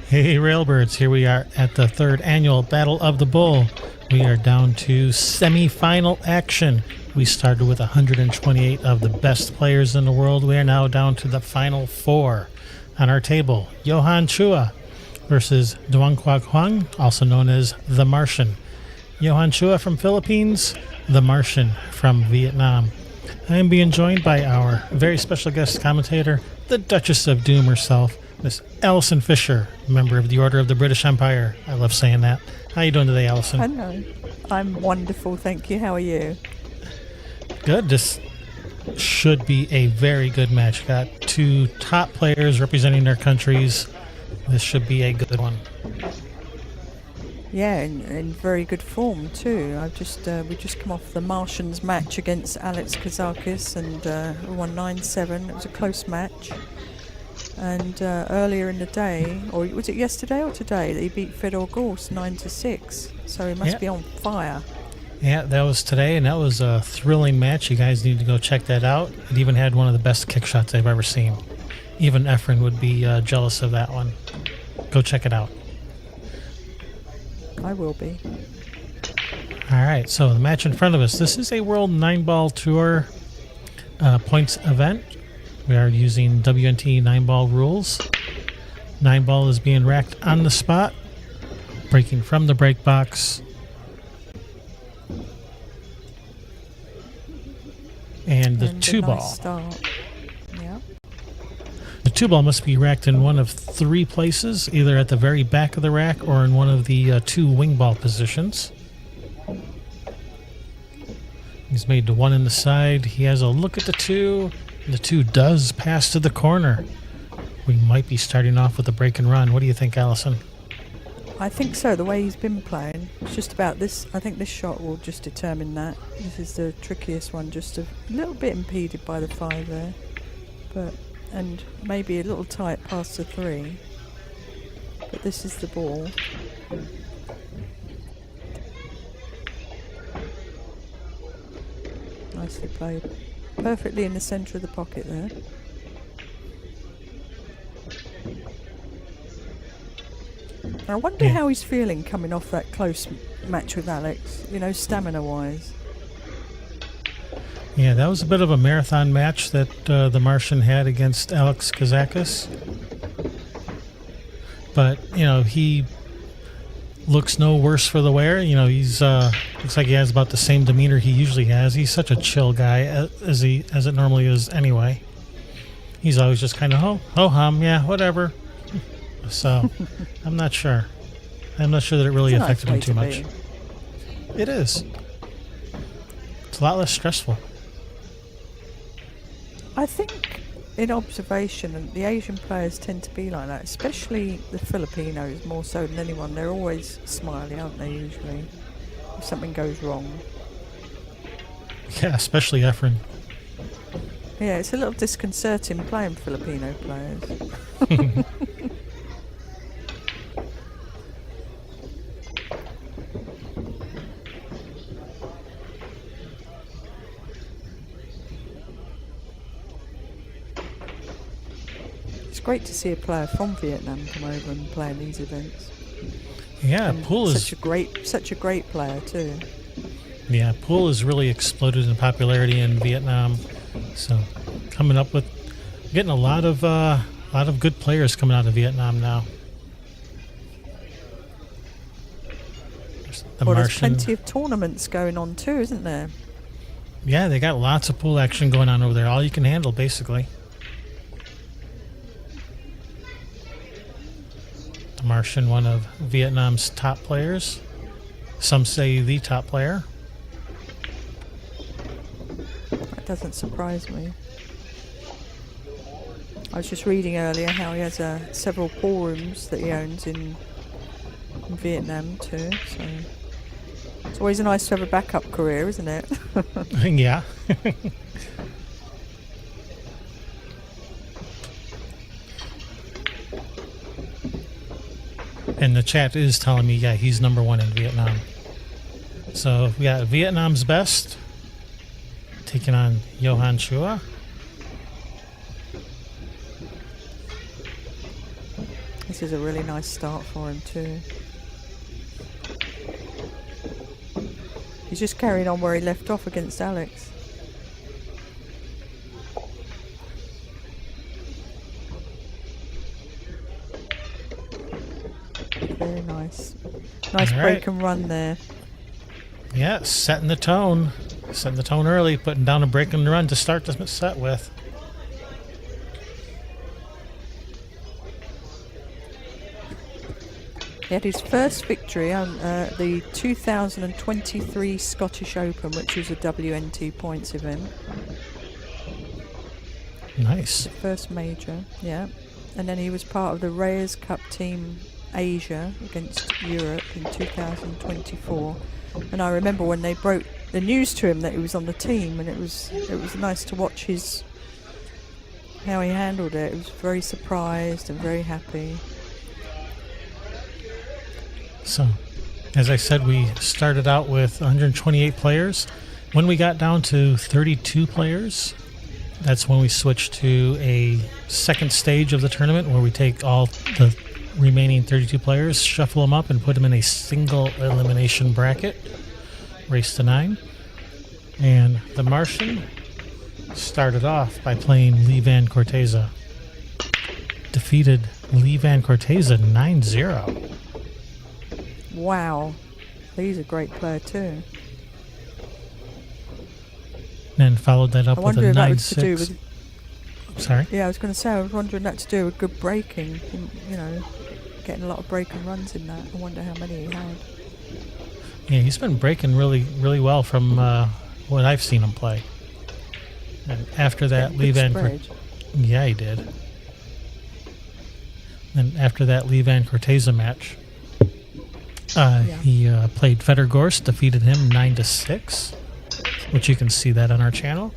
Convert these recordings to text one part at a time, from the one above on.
Hey Railbirds, here we are at the third annual Battle of the Bull. We are down to semi-final action. We started with 128 of the best players in the world. We are now down to the final four. On our table, Johann Chua versus Duong Hoang, also known as the Martian. Johann Chua from Philippines, the Martian from Vietnam. I am being joined by our very special guest commentator, the Duchess of Doom herself, Miss Allison Fisher, member of the Order of the British Empire. I love saying that. How are you doing today, Allison? Hello. I'm wonderful, thank you. How are you? Good. This should be a very good match. Got two top players representing their countries. This should be a good one. Yeah, in very good form too. We just come off the Martians match against Alex Kazakis and we won 9-7. It was a close match. And earlier in the day, or was it yesterday or today, that he beat Fedor Gorst 9-6. So he must be on fire. Yeah, that was today, and that was a thrilling match. You guys need to go check that out. It even had one of the best kick shots I've ever seen. Even Efren would be jealous of that one. Go check it out. I will be. All right, so the match in front of us. This is a World 9-Ball Tour points event. We are using WNT 9-ball rules. 9-ball is being racked on the spot, breaking from the break box. And the 2-ball. Nice start. Yeah. The 2-ball must be racked in one of three places, either at the very back of the rack or in one of the two wing ball positions. He's made the one in the side. He has a look at the 2. The 2 does pass to the corner. We might be starting off with a break and run. What do you think, Allison? I think so, the way he's been playing. It's just about this. I think this shot will just determine that. This is the trickiest one, just a little bit impeded by the 5 there. And maybe a little tight past the 3. But this is the ball. Nicely played. Perfectly in the centre of the pocket there. I wonder how he's feeling coming off that close match with Alex, you know, stamina-wise. Yeah, that was a bit of a marathon match that the Martian had against Alex Kazakis. But, you know, he looks no worse for the wear. You know, he's looks like he has about the same demeanor he usually has. He's such a chill guy, as it normally is anyway. He's always just kind of ho-hum, yeah, whatever. So, I'm not sure. I'm not sure that it really affected him too much. It is. It's a lot less stressful. I think, in observation, the Asian players tend to be like that, especially the Filipinos more so than anyone. They're always smiley, aren't they, usually, if something goes wrong. Yeah, especially Efren. Yeah, it's a little disconcerting playing Filipino players. It's great to see a player from Vietnam come over and play in these events. Yeah, and Pool is such a great player too. Yeah, Pool has really exploded in popularity in Vietnam. So, getting a lot of good players coming out of Vietnam now. There's plenty of tournaments going on too, isn't there? Yeah, they got lots of pool action going on over there. All you can handle, basically. The Martian, one of Vietnam's top players. Some say the top player. That doesn't surprise me. I was just reading earlier how he has several pool rooms that he owns in Vietnam too. So it's always nice to have a backup career, isn't it? Yeah. And the chat is telling me, yeah, he's number 1 in Vietnam. So we got Vietnam's best taking on Johann Chua. This is a really nice start for him too. He's just carrying on where he left off against Alex. Very nice. Nice All break right. and run there. Yeah, setting the tone. Setting the tone early, putting down a break and run to start the set with. He had his first victory on the 2023 Scottish Open, which was a WNT points event. Nice. First major, yeah. And then he was part of the Reyes Cup Team Asia against Europe in 2024. And I remember when they broke the news to him that he was on the team, and it was nice to watch how he handled it. He was very surprised and very happy. So, as I said, we started out with 128 players. When we got down to 32 players, that's when we switched to a second stage of the tournament where we take all the remaining 32 players, shuffle them up, and put them in a single elimination bracket. Race to 9. And the Martian started off by playing Lee Van Corteza. Defeated Lee Van Corteza 9-0. Wow, he's a great player too. Then followed that up I with a wonder if that was to do 9-6. with. Sorry? Yeah, I was going to say, I was wondering that to do with good breaking. You know, getting a lot of break and runs in that. I wonder how many he had. Yeah, he's been breaking really, really well from what I've seen him play. And after that, Lee Van Corteza. Yeah, he did. And after that Lee Van Corteza match, he played Federgorst, defeated him 9-6, which you can see that on our channel.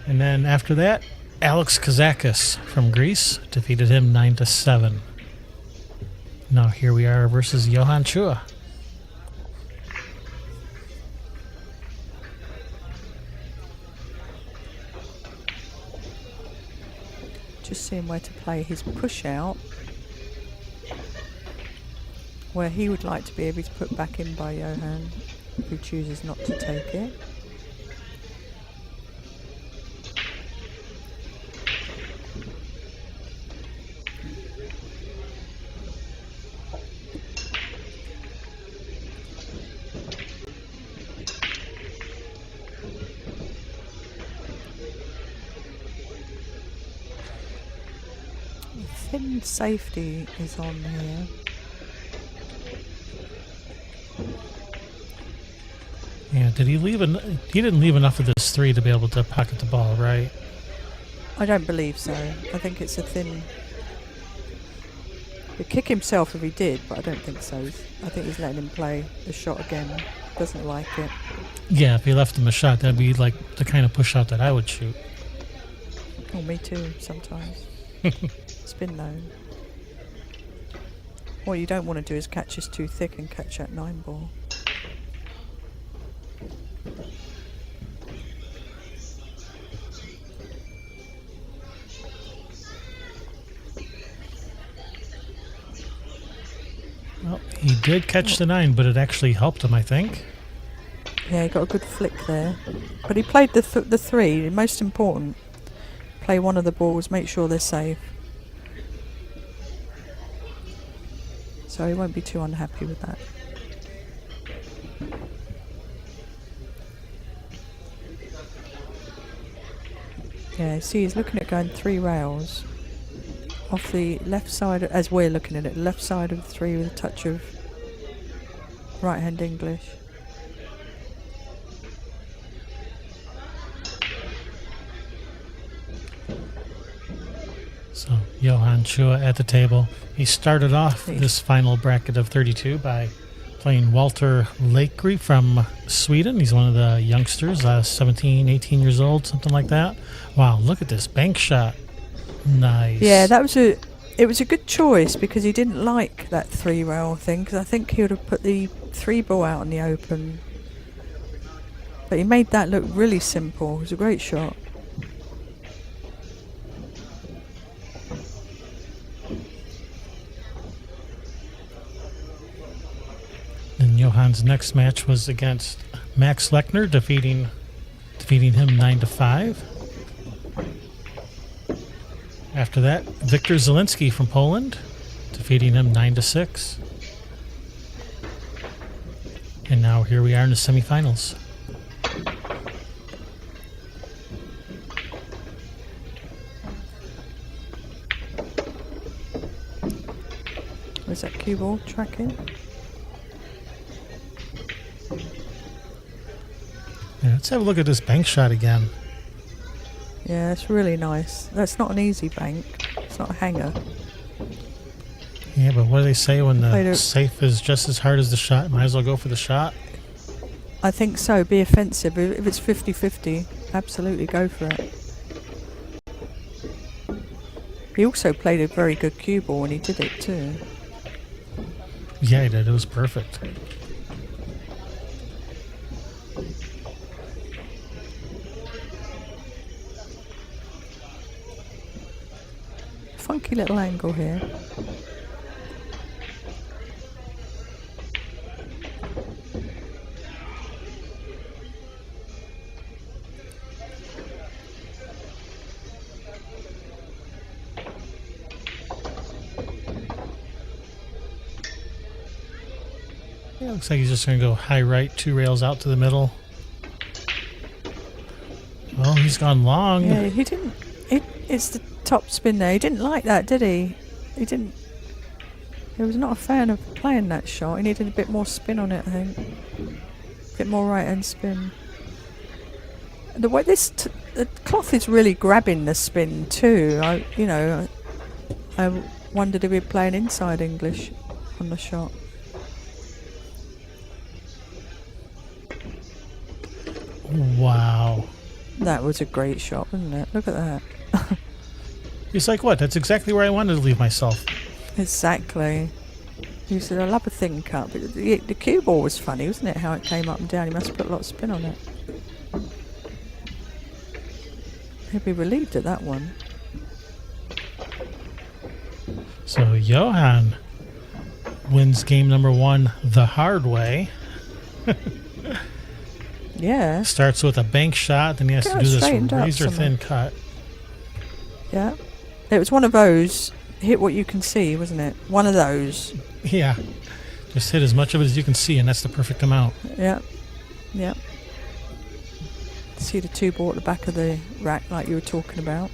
And then after that, Alex Kazakis from Greece defeated him 9-7. Now here we are versus Johann Chua. Just seeing where to play his push out, where he would like to be able to put back in by Johann if he chooses not to take it. Thin safety is on here. Yeah, did he leave? He didn't leave enough of this 3 to be able to pocket the ball, right? I don't believe so. I think it's a thin. He'd kick himself if he did, but I don't think so. I think he's letting him play the shot again. Doesn't like it. Yeah, if he left him a shot, that'd be like the kind of push out that I would shoot. Oh, me too, sometimes. Spin though. What you don't want to do is catch this too thick and catch that 9 ball. Well, he did catch the 9, but it actually helped him, I think. Yeah, he got a good flick there. But he played the 3, the most important. Play one of the balls, make sure they're safe. So he won't be too unhappy with that. Yeah, see, he's looking at going 3 rails off the left side, as we're looking at it, left side of the 3 with a touch of right hand English. So Johann Chua at the table. He started off this final bracket of 32 by playing Walter Lakery from Sweden. He's one of the youngsters, 17, 18 years old, something like that. Wow, look at this bank shot. Nice. Yeah, it was a good choice because he didn't like that 3 rail thing, because I think he would have put the 3 ball out in the open. But he made that look really simple. It was a great shot. Johann's next match was against Max Lechner, defeating him 9-5. After that, Victor Zielinski from Poland, defeating him 9-6. And now here we are in the semifinals. Was that cue ball tracking? Yeah, let's have a look at this bank shot again. Yeah, it's really nice. That's not an easy bank. It's not a hanger. Yeah, but what do they say when Played the a- safe is just as hard as the shot? Might as well go for the shot. I think so. Be offensive. If it's 50-50, absolutely go for it. He also played a very good cue ball when he did it too. Yeah, he did. It was perfect. Funky little angle here. Yeah, looks like he's just going to go high right, 2 rails out to the middle. Oh, he's gone long. Yeah, he didn't. It's the top spin there. He didn't like that, did he? He didn't. He was not a fan of playing that shot. He needed a bit more spin on it, I think. A bit more right hand spin. The way the cloth is really grabbing the spin too. I wondered if he'd play an inside English on the shot. Wow. That was a great shot, wasn't it? Look at that. He's like, what? That's exactly where I wanted to leave myself. Exactly. He said, I love a thin cut. But the cue ball was funny, wasn't it? How it came up and down. He must have put a lot of spin on it. He'd be relieved at that one. So Johann wins game number 1 the hard way. Yeah. Starts with a bank shot, then he has to do this Straightened up razor thin somewhere. cut. Yeah. It was one of those, hit what you can see, wasn't it? One of those. Yeah. Just hit as much of it as you can see, and that's the perfect amount. Yeah. Yeah. See the 2 ball at the back of the rack like you were talking about.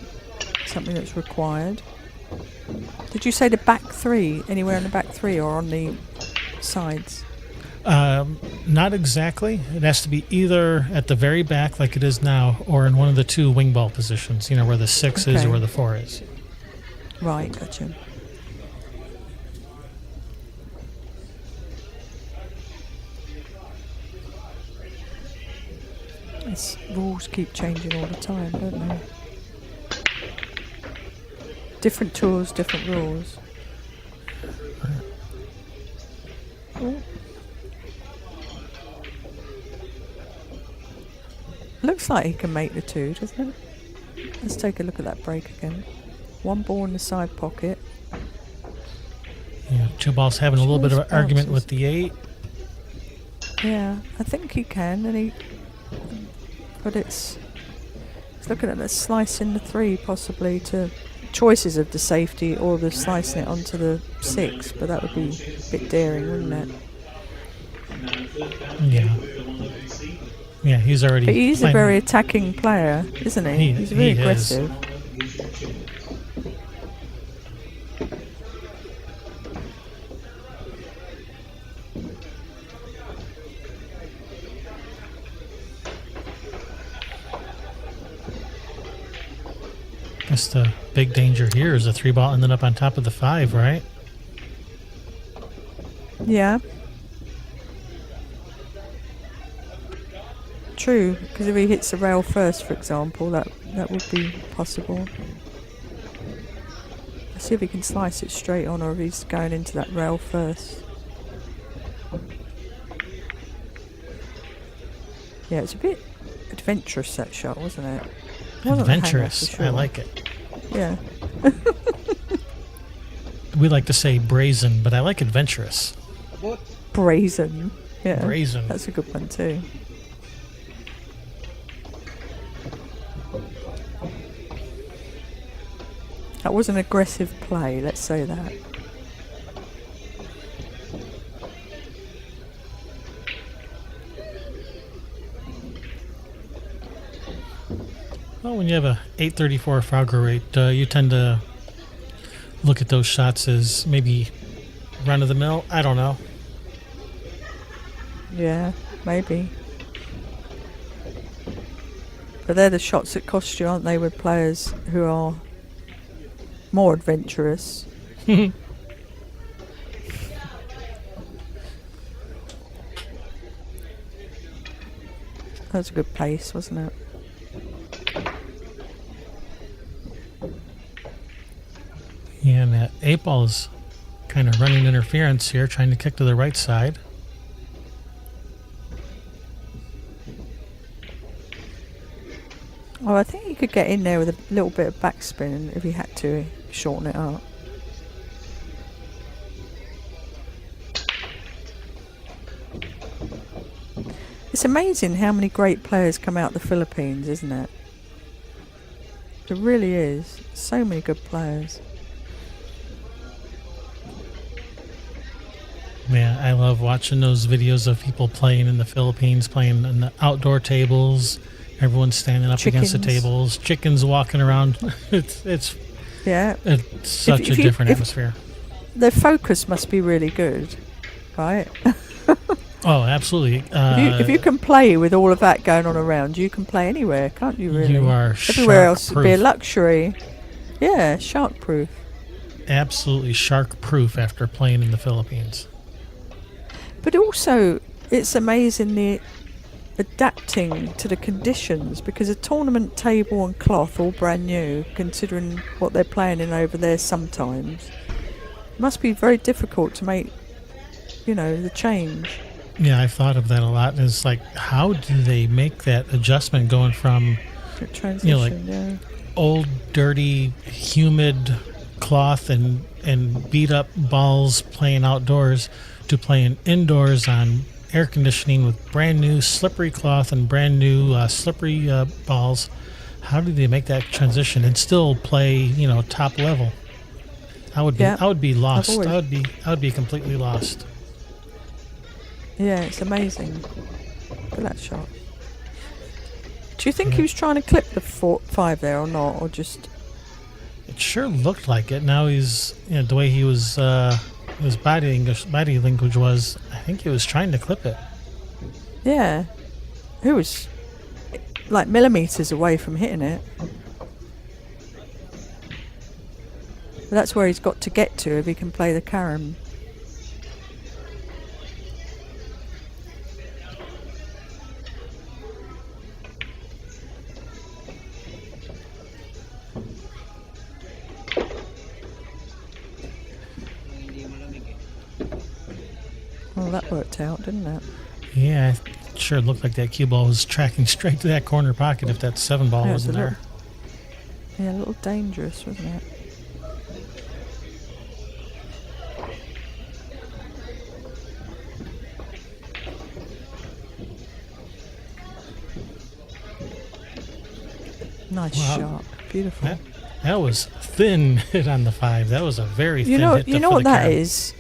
Something that's required. Did you say the back 3? Anywhere in the back 3 or on the sides? Not exactly. It has to be either at the very back like it is now, or in one of the 2 wing ball positions, where the 6 is or Okay. where the 4 is. Right, gotcha. These rules keep changing all the time, don't they? Different tours, different rules. Oh. Looks like he can make the 2, doesn't it? Let's take a look at that break again. 1 ball in the side pocket. Yeah, 2 balls having a little bit of an Choice argument bounces. with the 8. Yeah, I think he can, but it's looking at the slicing the 3 possibly to choices of the safety or the slicing it onto the 6, but that would be a bit daring, wouldn't it? Yeah. Yeah, he's already. But he's a playing- very attacking player, isn't he? He's very he is. aggressive. Guess the big danger here is the 3 ball ended up on top of the 5, right? Yeah. True, because if he hits the rail first, for example, that would be possible. Let's see if he can slice it straight on or if he's going into that rail first. Yeah, it's a bit adventurous, that shot, wasn't it? It wasn't a hanger, Adventurous. for sure. I like it. Yeah. We like to say brazen, but I like adventurous. Brazen. Yeah, Brazen. that's a good one too. That was an aggressive play, let's say that. Well, when you have a 834 Frauger rate, you tend to look at those shots as maybe run of the mill. I don't know. Yeah, maybe. But they're the shots that cost you, aren't they, with players who are more adventurous? That was a good pace, wasn't it? Yeah, and that 8-ball is kind of running interference here, trying to kick to the right side. Oh, I think he could get in there with a little bit of backspin if he had to shorten it up. It's amazing how many great players come out the Philippines, isn't it? It really is. So many good players. Yeah, I love watching those videos of people playing in the Philippines, playing in the outdoor tables. Everyone's standing up against the Chickens. tables. Chickens walking around. it's Yeah. such a different atmosphere. The focus must be really good, right? Oh, absolutely. If you can play with all of that going on around, you can play anywhere, can't you? Really, you are everywhere else would be a shark-proof. luxury. Yeah, shark proof. Absolutely shark proof after playing in the Philippines. But also, it's amazing the adapting to the conditions, because a tournament table and cloth all brand new, considering what they're playing in over there sometimes, must be very difficult to make, the change. Yeah, I've thought of that a lot. It's like, how do they make that adjustment going from The transition, yeah. old, dirty, humid cloth and beat up balls playing outdoors to playing indoors on air conditioning with brand new slippery cloth and brand new slippery balls? How do they make that transition and still play, top level? I would be lost. I would be completely lost. Yeah, it's amazing. Look at that shot. Do you think he was trying to clip the 5 there or not, or just? It sure looked like it. Now he's, the way he was, his body language was, I think he was trying to clip it. Yeah. He was like millimeters away from hitting it. But that's where he's got to get to if he can play the carom. Well, that worked out, didn't it? Yeah, it sure looked like that cue ball was tracking straight to that corner pocket if that 7-ball Yeah, it was wasn't a there. Yeah, a little dangerous, wasn't it? Nice Wow. shot. Beautiful. That was thin hit on the 5. That was a very thin hit. You know what that is?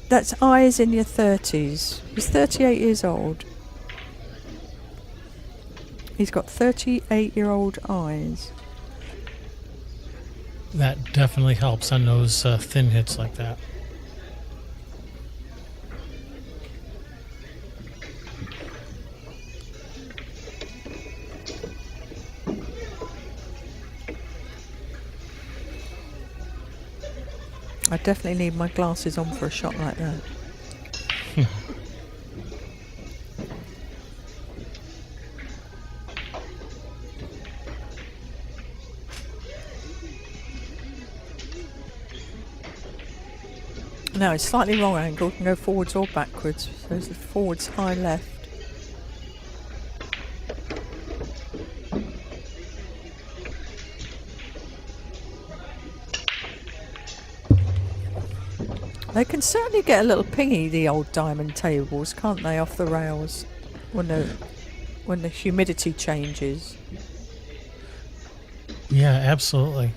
That's eyes in your 30s. He's 38 years old. He's got 38-year-old eyes. That definitely helps on those thin hits like that. I definitely need my glasses on for a shot like that. No, it's slightly wrong angle. It can go forwards or backwards. So it's the forwards high left. They can certainly get a little pingy, the old diamond tables, can't they, off the rails when the humidity changes. Yeah, absolutely.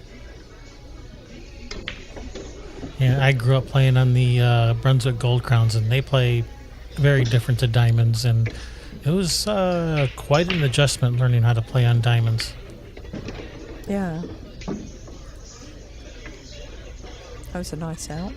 Yeah, I grew up playing on the Brunswick Gold Crowns, and they play very different to diamonds, and it was quite an adjustment learning how to play on diamonds. Yeah. That was a nice out.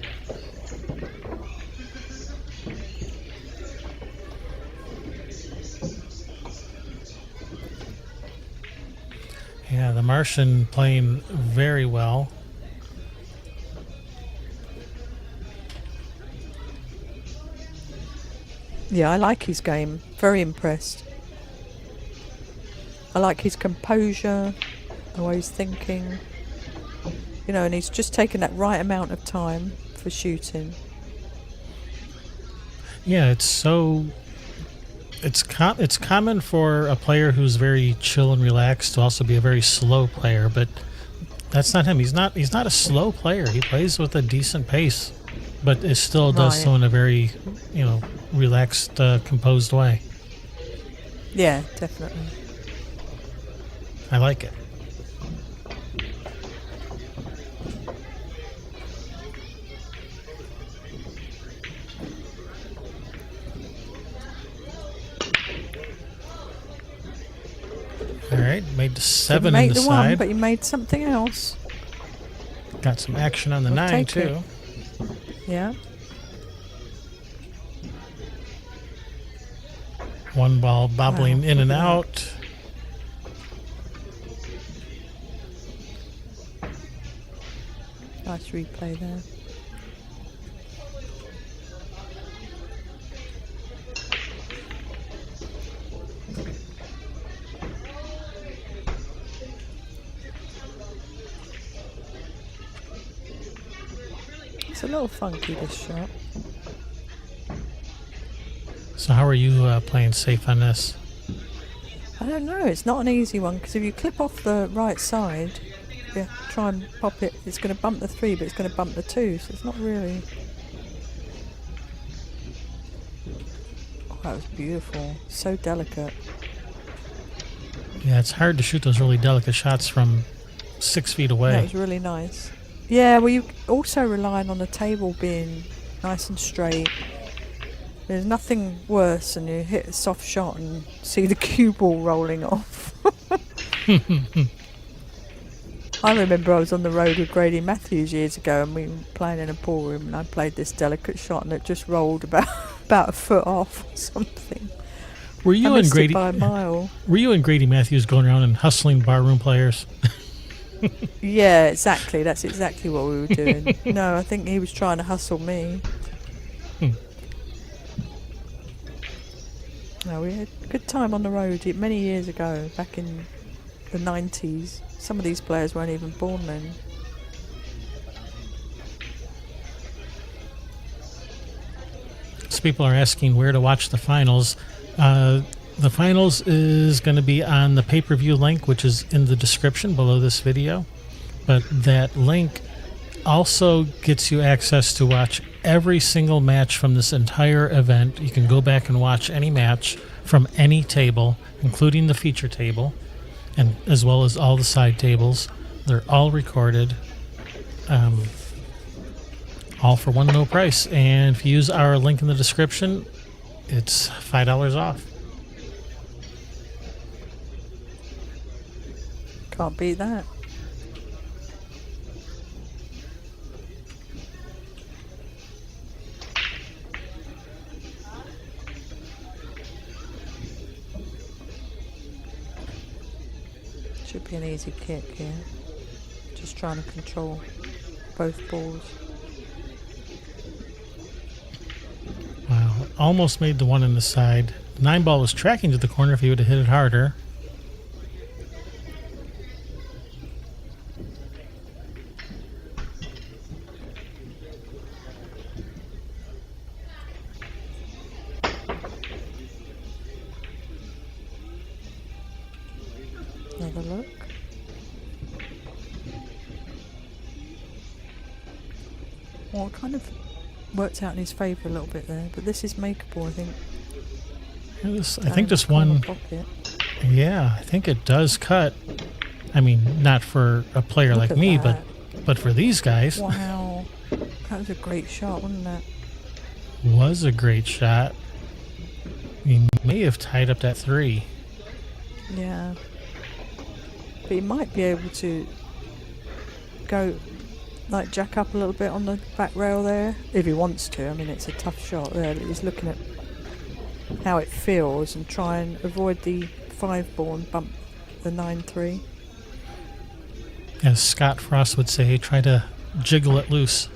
Yeah, the Martian playing very well. Yeah, I like his game. Very impressed. I like his composure, the way he's thinking. You know, and he's just taken that right amount of time for shooting. Yeah, it's common for a player who's very chill and relaxed to also be a very slow player, but that's not him. He's not a slow player. He plays with a decent pace, but it still does Right. so in a very, relaxed, composed way. Yeah, definitely. I like it. All right, made the 7 Didn't in make the the one, side. but you made something else. Got some action on the We'll 9 take too. it. Yeah. One ball bobbling Wow, in and look at that. out. Nice replay there. It's a little funky, this shot. So how are you playing safe on this? I don't know, it's not an easy one, because if you clip off the right side, you try and pop it, it's going to bump the 3, but it's going to bump the 2, so it's not really... Oh, that was beautiful. So delicate. Yeah, it's hard to shoot those really delicate shots from 6 feet That away. was really nice. Yeah, well, you also relying on the table being nice and straight. There's nothing worse than you hit a soft shot and see the cue ball rolling off. I remember I was on the road with Grady Matthews years ago, and we were playing in a ballroom, and I played this delicate shot, and it just rolled about a foot off or something. Were you I and missed Grady? it by a mile. Were you and Grady Matthews going around and hustling barroom players? Yeah, exactly. That's exactly what we were doing. No, I think he was trying to hustle me. No, we had a good time on the road many years ago, back in the 90s. Some of these players weren't even born then. So people are asking where to watch the finals. The finals is going to be on the pay-per-view link, which is in the description below this video. But that link also gets you access to watch every single match from this entire event. You can go back and watch any match from any table, including the feature table, and as well as all the side tables. They're all recorded, all for one low price. And if you use our link in the description, it's $5 off. Can't beat that. Should be an easy kick here. Just trying to control both balls. Wow, almost made the one in the side. The 9 ball was tracking to the corner if he would have hit it harder. Another look. Well, kind of worked out in his favour a little bit there. But this is makeable, I think. I think this one, pocket. yeah, I think it does cut. I mean, not for a player Look like at me, that. but for these guys. Wow, that was a great shot, wasn't it? Was a great shot. He may have tied up that 3. Yeah, but he might be able to go, like, jack up a little bit on the back rail there if he wants to. I mean, it's a tough shot there, but he's looking at how it feels and try and avoid the 5-ball and bump the 9-3. As Scott Frost would say, try to jiggle it loose.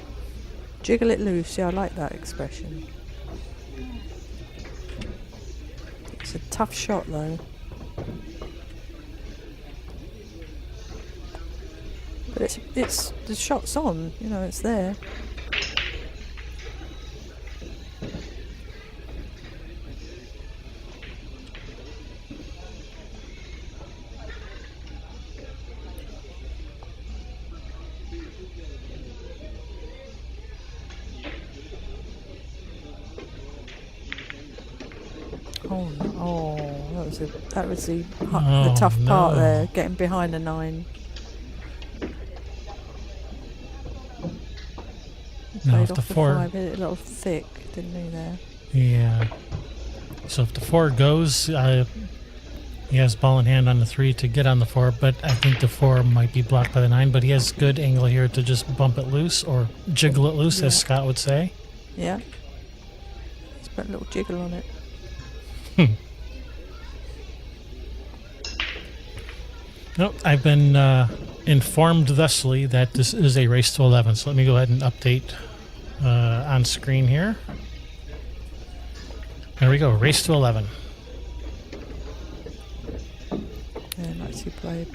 Jiggle it loose, yeah, I like that expression. It's a tough shot though. But it's the shot's on, you know, it's there. That was the tough part there, getting behind the 9. No, Played if off the the 4, 5, hit it a little thick, didn't he there? yeah. So if the 4 goes, he has ball in hand on the 3 to get on the 4, but I think the 4 might be blocked by the 9. But he has good angle here to just bump it loose or jiggle it loose, as Scott would say. Yeah. Let's put a little jiggle on it. Nope, I've been informed thusly that this is a race to 11. So let me go ahead and update on screen here. There we go, race to 11. Yeah, nicely played.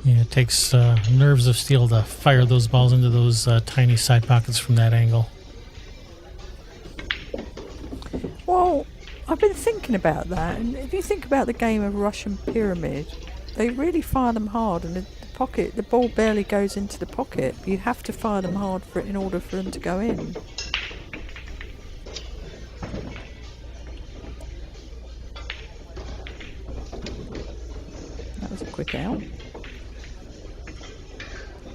Yeah, it takes nerves of steel to fire those balls into those tiny side pockets from that angle. Well, I've been thinking about that, and if you think about the game of Russian Pyramid, they really fire them hard, and the ball barely goes into the pocket. You have to fire them hard in order for them to go in. That was a quick out.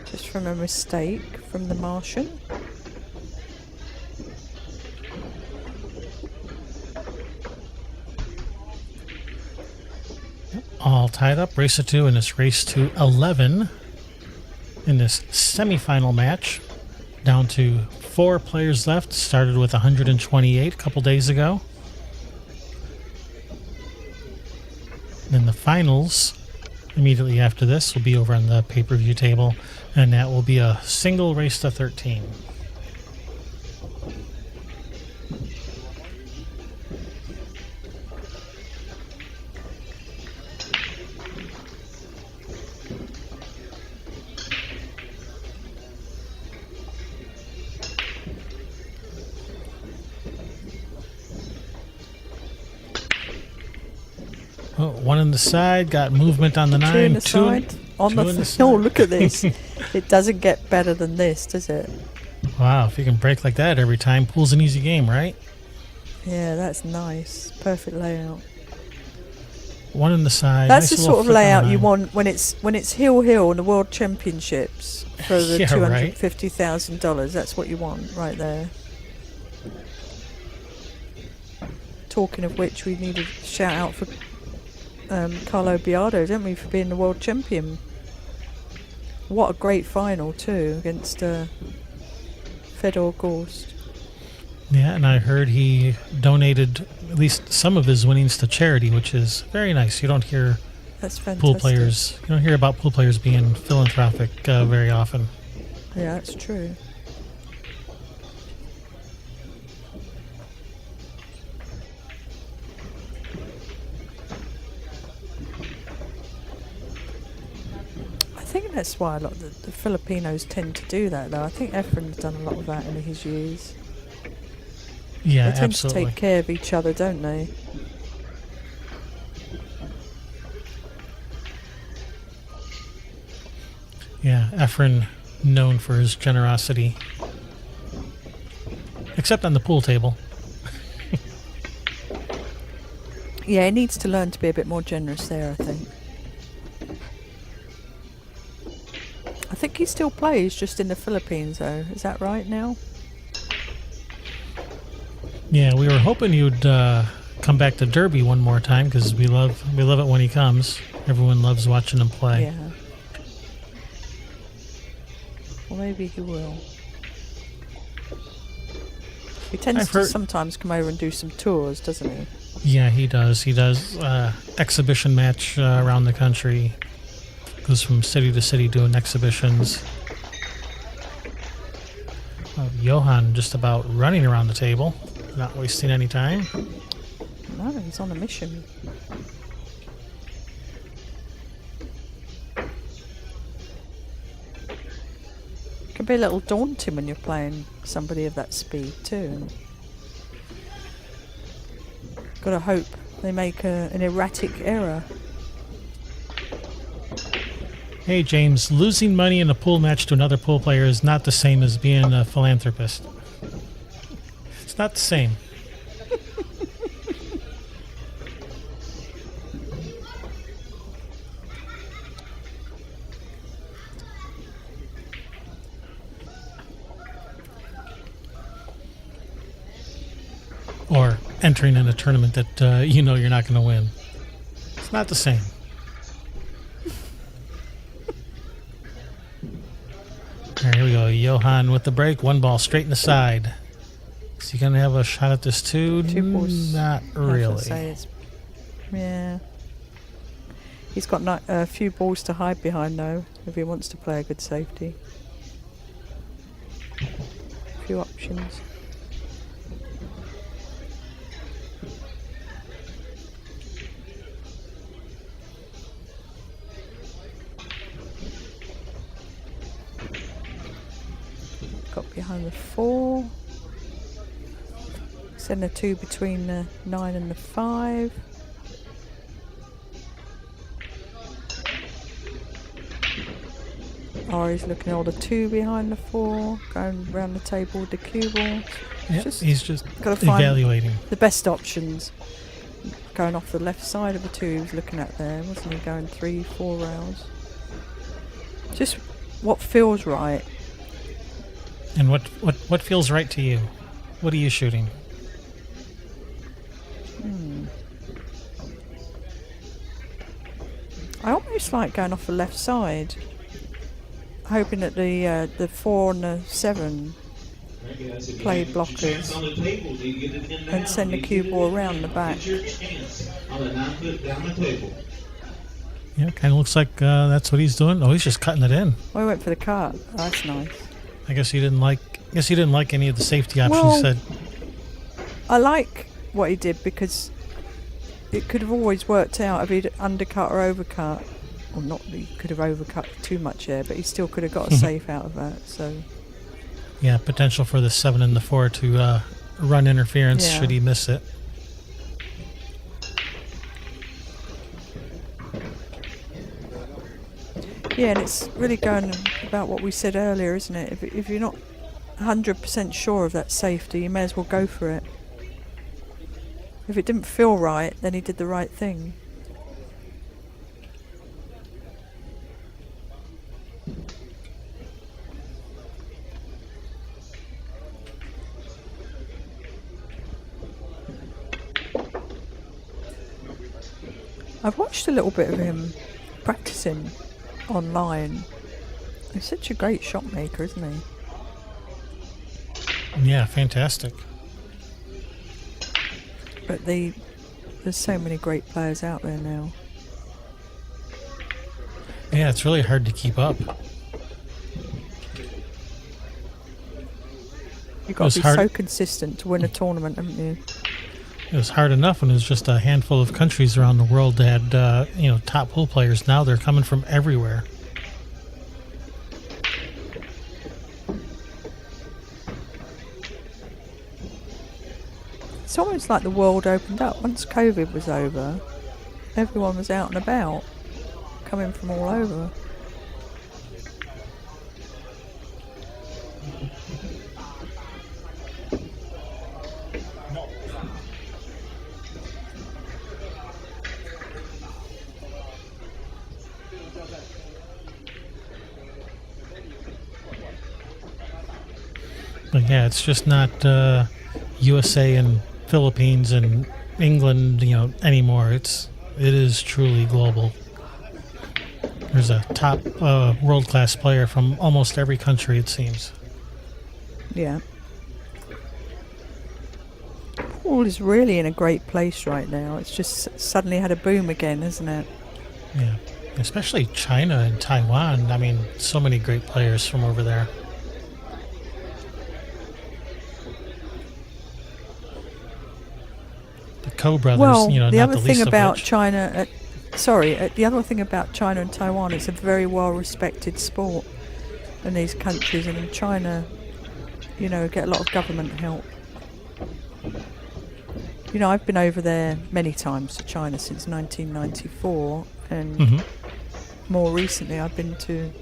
Just from a mistake from the Martian. All tied up, race to 2 in this race to 11 in this semifinal match. Down to 4 players left. Started with 128 a couple days ago. Then the finals immediately after this will be over on the pay-per-view table, and that will be a single race to 13. Oh, one on the side, got movement on the 9. Two on the side. On two the side. oh, look at this. It doesn't get better than this, does it? Wow, if you can break like that every time, pool's an easy game, right? Yeah, that's nice. Perfect layout. One on the side. That's nice the little sort of flick on layout the you 9. want when it's Hill in the World Championships for the Yeah, right. $250,000. That's what you want right there. Talking of which, we need a shout out for Carlo Biardo, don't we, for being the world champion. What a great final too, against Fedor Gorst. Yeah, and I heard he donated at least some of his winnings to charity, which is very nice. You don't hear That's fantastic. pool players. You don't hear about pool players being philanthropic very often. Yeah, that's true. I think that's why a lot of the Filipinos tend to do that, though. I think Efren's done a lot of that in his years. Yeah, They tend absolutely. to take care of each other, don't they? Yeah, Efren known for his generosity. Except on the pool table. Yeah, he needs to learn to be a bit more generous there, I think. I think he still plays just in the Philippines, though. Is that right now? Yeah, we were hoping you'd come back to Derby one more time because we love it when he comes. Everyone loves watching him play. Yeah. Well, maybe he will. He tends to sometimes come over and do some tours, doesn't he? Yeah, he does. He does exhibition match around the country. Goes from city to city doing exhibitions. Johann just about running around the table, not wasting any time. No, he's on a mission. Can be a little daunting when you're playing somebody of that speed too. Gotta hope they make an erratic error. Hey James, losing money in a pool match to another pool player is not the same as being a philanthropist. It's not the same. Or entering in a tournament that you know you're not going to win. It's not the same. All right, here we go. Johann with the break. One ball straight in the side. Is he going to have a shot at this too? Two balls. Not I was really. gonna say yeah. He's got a few balls to hide behind though, if he wants to play a good safety. A few options. Got behind the 4. Send a 2 between the 9 and the 5. Or he's looking at all the 2 behind the 4, going around the table with the cue ball. Yep, he's just got to find evaluating the best options. Going off the left side of the 2 he was looking at there, wasn't he? Going 3-4 rails. Just what feels right. And what feels right to you? What are you shooting? I almost like going off the left side, hoping that the 4 and the 7 play blockers and send the cue ball around the back. Yeah, kind of looks like that's what he's doing. Oh, he's just cutting it in. Oh, he went for the cut. Oh, that's nice. I guess he didn't like any of the safety options. Well, He said, I like what he did because it could have always worked out if he'd undercut or overcut. Well, not that he could have overcut too much there, but he still could have got a safe out of that. So yeah, potential for the 7 and the 4 to run interference Yeah. should he miss it. yeah, and it's really going about what we said earlier, isn't it? If you're not 100% sure of that safety, you may as well go for it. If it didn't feel right, then he did the right thing. I've watched a little bit of him practicing online. He's such a great shot maker, isn't he? Yeah, fantastic. But there's so many great players out there now. Yeah, it's really hard to keep up. You've got to be so consistent to win a tournament, haven't you? It was hard enough when it was just a handful of countries around the world that had, top pool players. Now they're coming from everywhere. It's almost like the world opened up. Once COVID was over, everyone was out and about, coming from all over. But yeah, it's just not USA and Philippines and England, anymore. It is truly global. There's a top world-class player from almost every country, it seems. Yeah. Pool is really in a great place right now. It's just suddenly had a boom again, isn't it? Yeah, especially China and Taiwan. I mean, so many great players from over there. The brothers, well, not the other the thing least about of which. China, the other thing about China and Taiwan, it's a very well-respected sport in these countries, and in China, get a lot of government help. I've been over there many times to China since 1994, and more recently I've been to,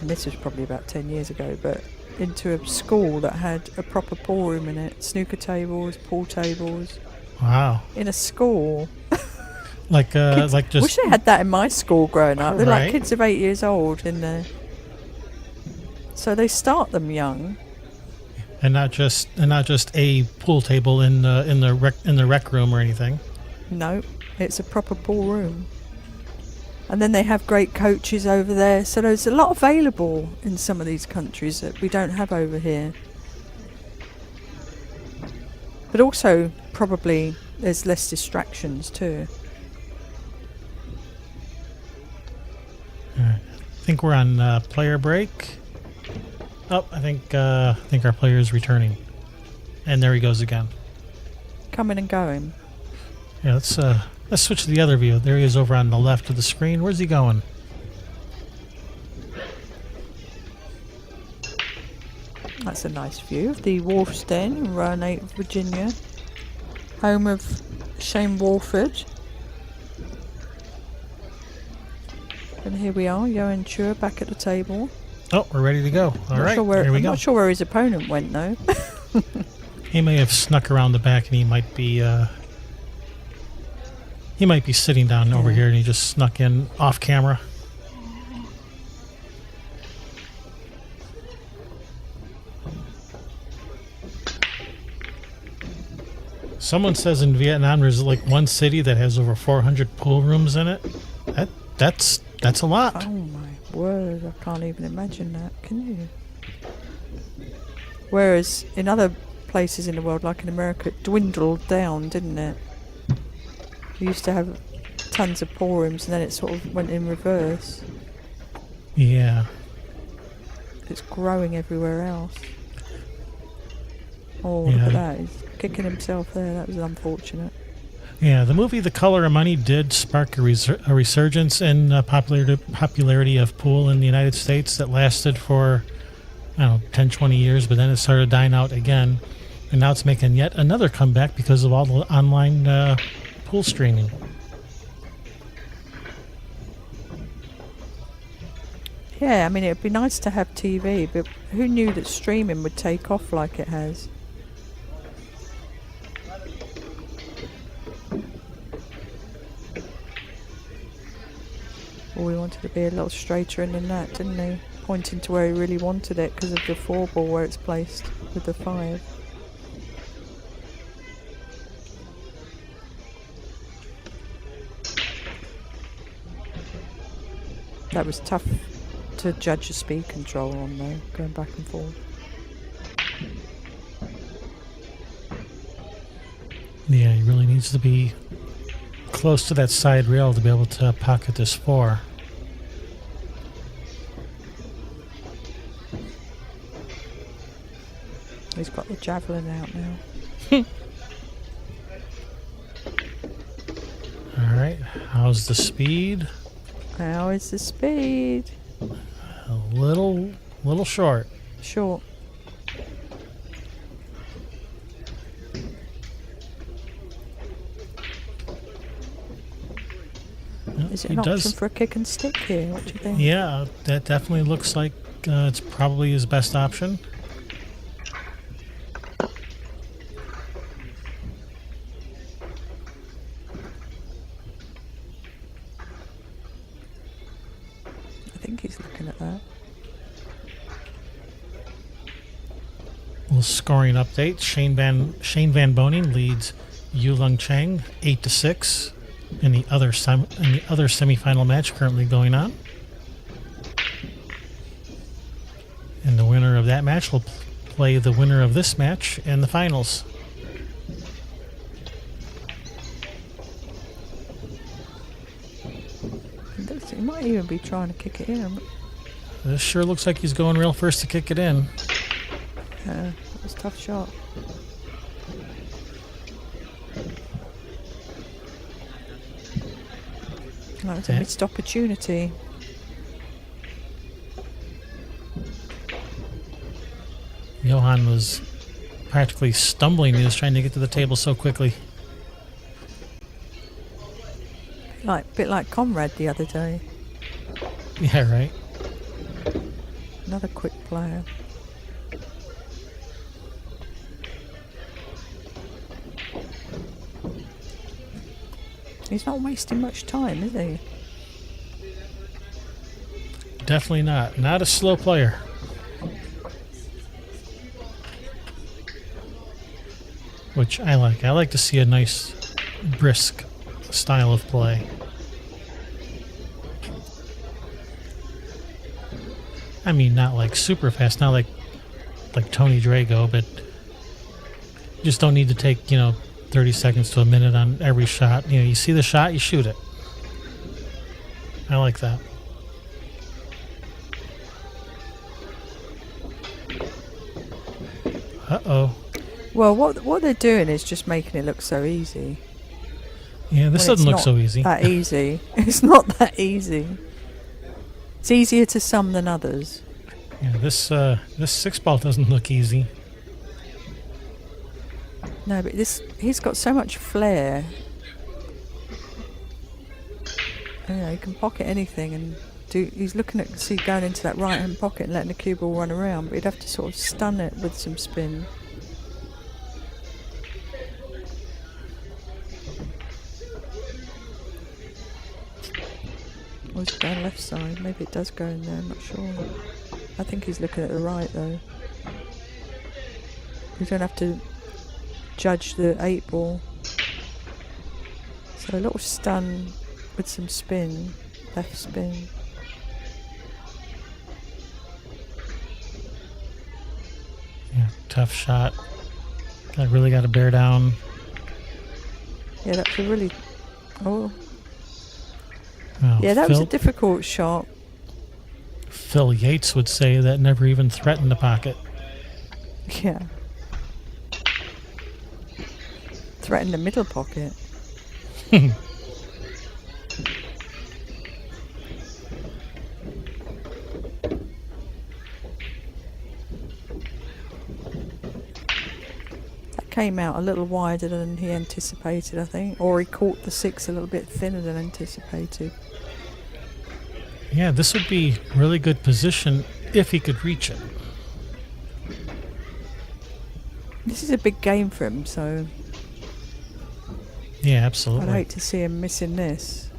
and this was probably about 10 years ago, but into a school that had a proper pool room in it, snooker tables, pool tables. Wow. In a school. Wish they had that in my school growing up. They're right. like kids of 8 years old in there. So they start them young. And not just a pool table in the rec room or anything. No, it's a proper pool room. And then they have great coaches over there. So there's a lot available in some of these countries that we don't have over here. But also, probably, there's less distractions too. All right. I think we're on player break. Oh, I think our player is returning, and there he goes again. Coming and going. Yeah, let's switch to the other view. There he is over on the left of the screen. Where's he going? That's a nice view of the Wolf's Den in Roanoke, Virginia, home of Shane Walford. And here we are, Johann Chua back at the table. Oh, we're ready to go. All right, here we go. I'm not sure where his opponent went, though. He may have snuck around the back, and he might be sitting down over here, and he just snuck in off camera. Someone says in Vietnam there's like one city that has over 400 pool rooms in it. That's a lot. Oh my word, I can't even imagine that, can you? Whereas in other places in the world, like in America, it dwindled down, didn't it? We used to have tons of pool rooms and then it sort of went in reverse. Yeah. It's growing everywhere else. Oh, look at that. He's kicking himself there. That was unfortunate. Yeah, the movie The Color of Money did spark a resurgence in popularity of pool in the United States that lasted for, 10, 20 years, but then it started dying out again. And now it's making yet another comeback because of all the online pool streaming. Yeah, I mean, it'd be nice to have TV, but who knew that streaming would take off like it has? Well, we wanted to be a little straighter in than that, didn't he? Pointing to where he really wanted it because of the 4 ball where it's placed with the 5. That was tough to judge the speed control on though, going back and forth. Yeah, he really needs to be close to that side rail to be able to pocket this 4. He's got the javelin out now. All right, how's the speed? How is the speed? A little short. Short. Is it an option for a kick and stick here? What do you think? Yeah, that definitely looks like it's probably his best option. I think he's looking at that. Little scoring update. Shane Van Boning leads Yulong Chang 8-6 in the other semifinal match currently going on. And the winner of that match will play the winner of this match in the finals. He might even be trying to kick it in. This sure looks like he's going real first to kick it in. That was a tough shot. That was a missed opportunity. Johann was practically stumbling. He was trying to get to the table so quickly. Bit like Conrad the other day. Yeah, right. Another quick player. He's not wasting much time, is he? Definitely not. Not a slow player. Which I like. I like to see a nice, brisk style of play. I mean, not like super fast, not like Tony Drago, but you just don't need to take, 30 seconds to a minute on every shot. You see the shot, you shoot it. I like that. Uh-oh. Well, what they're doing is just making it look so easy. Yeah, this doesn't look so easy. That easy. It's not that easy. It's easier to some than others. Yeah, this 6-ball doesn't look easy. No, but he's got so much flair. He can pocket anything and he's looking at going into that right hand pocket and letting the cue ball run around, but he'd have to sort of stun it with some spin. Or is it going left side? Maybe it does go in there, I'm not sure. I think he's looking at the right though. You don't have to judge the 8-ball. So a little stun with some spin, left spin. Yeah, tough shot. Really got to bear down. Yeah, that's a really... Oh. Well, yeah, that was a difficult shot. Phil Yates would say that never even threatened the pocket. Yeah. Threatened the middle pocket. That came out a little wider than he anticipated, I think. Or he caught the 6 a little bit thinner than anticipated. Yeah, this would be really good position if he could reach it. This is a big game for him, so... Yeah, absolutely. I'd hate to see him missing this.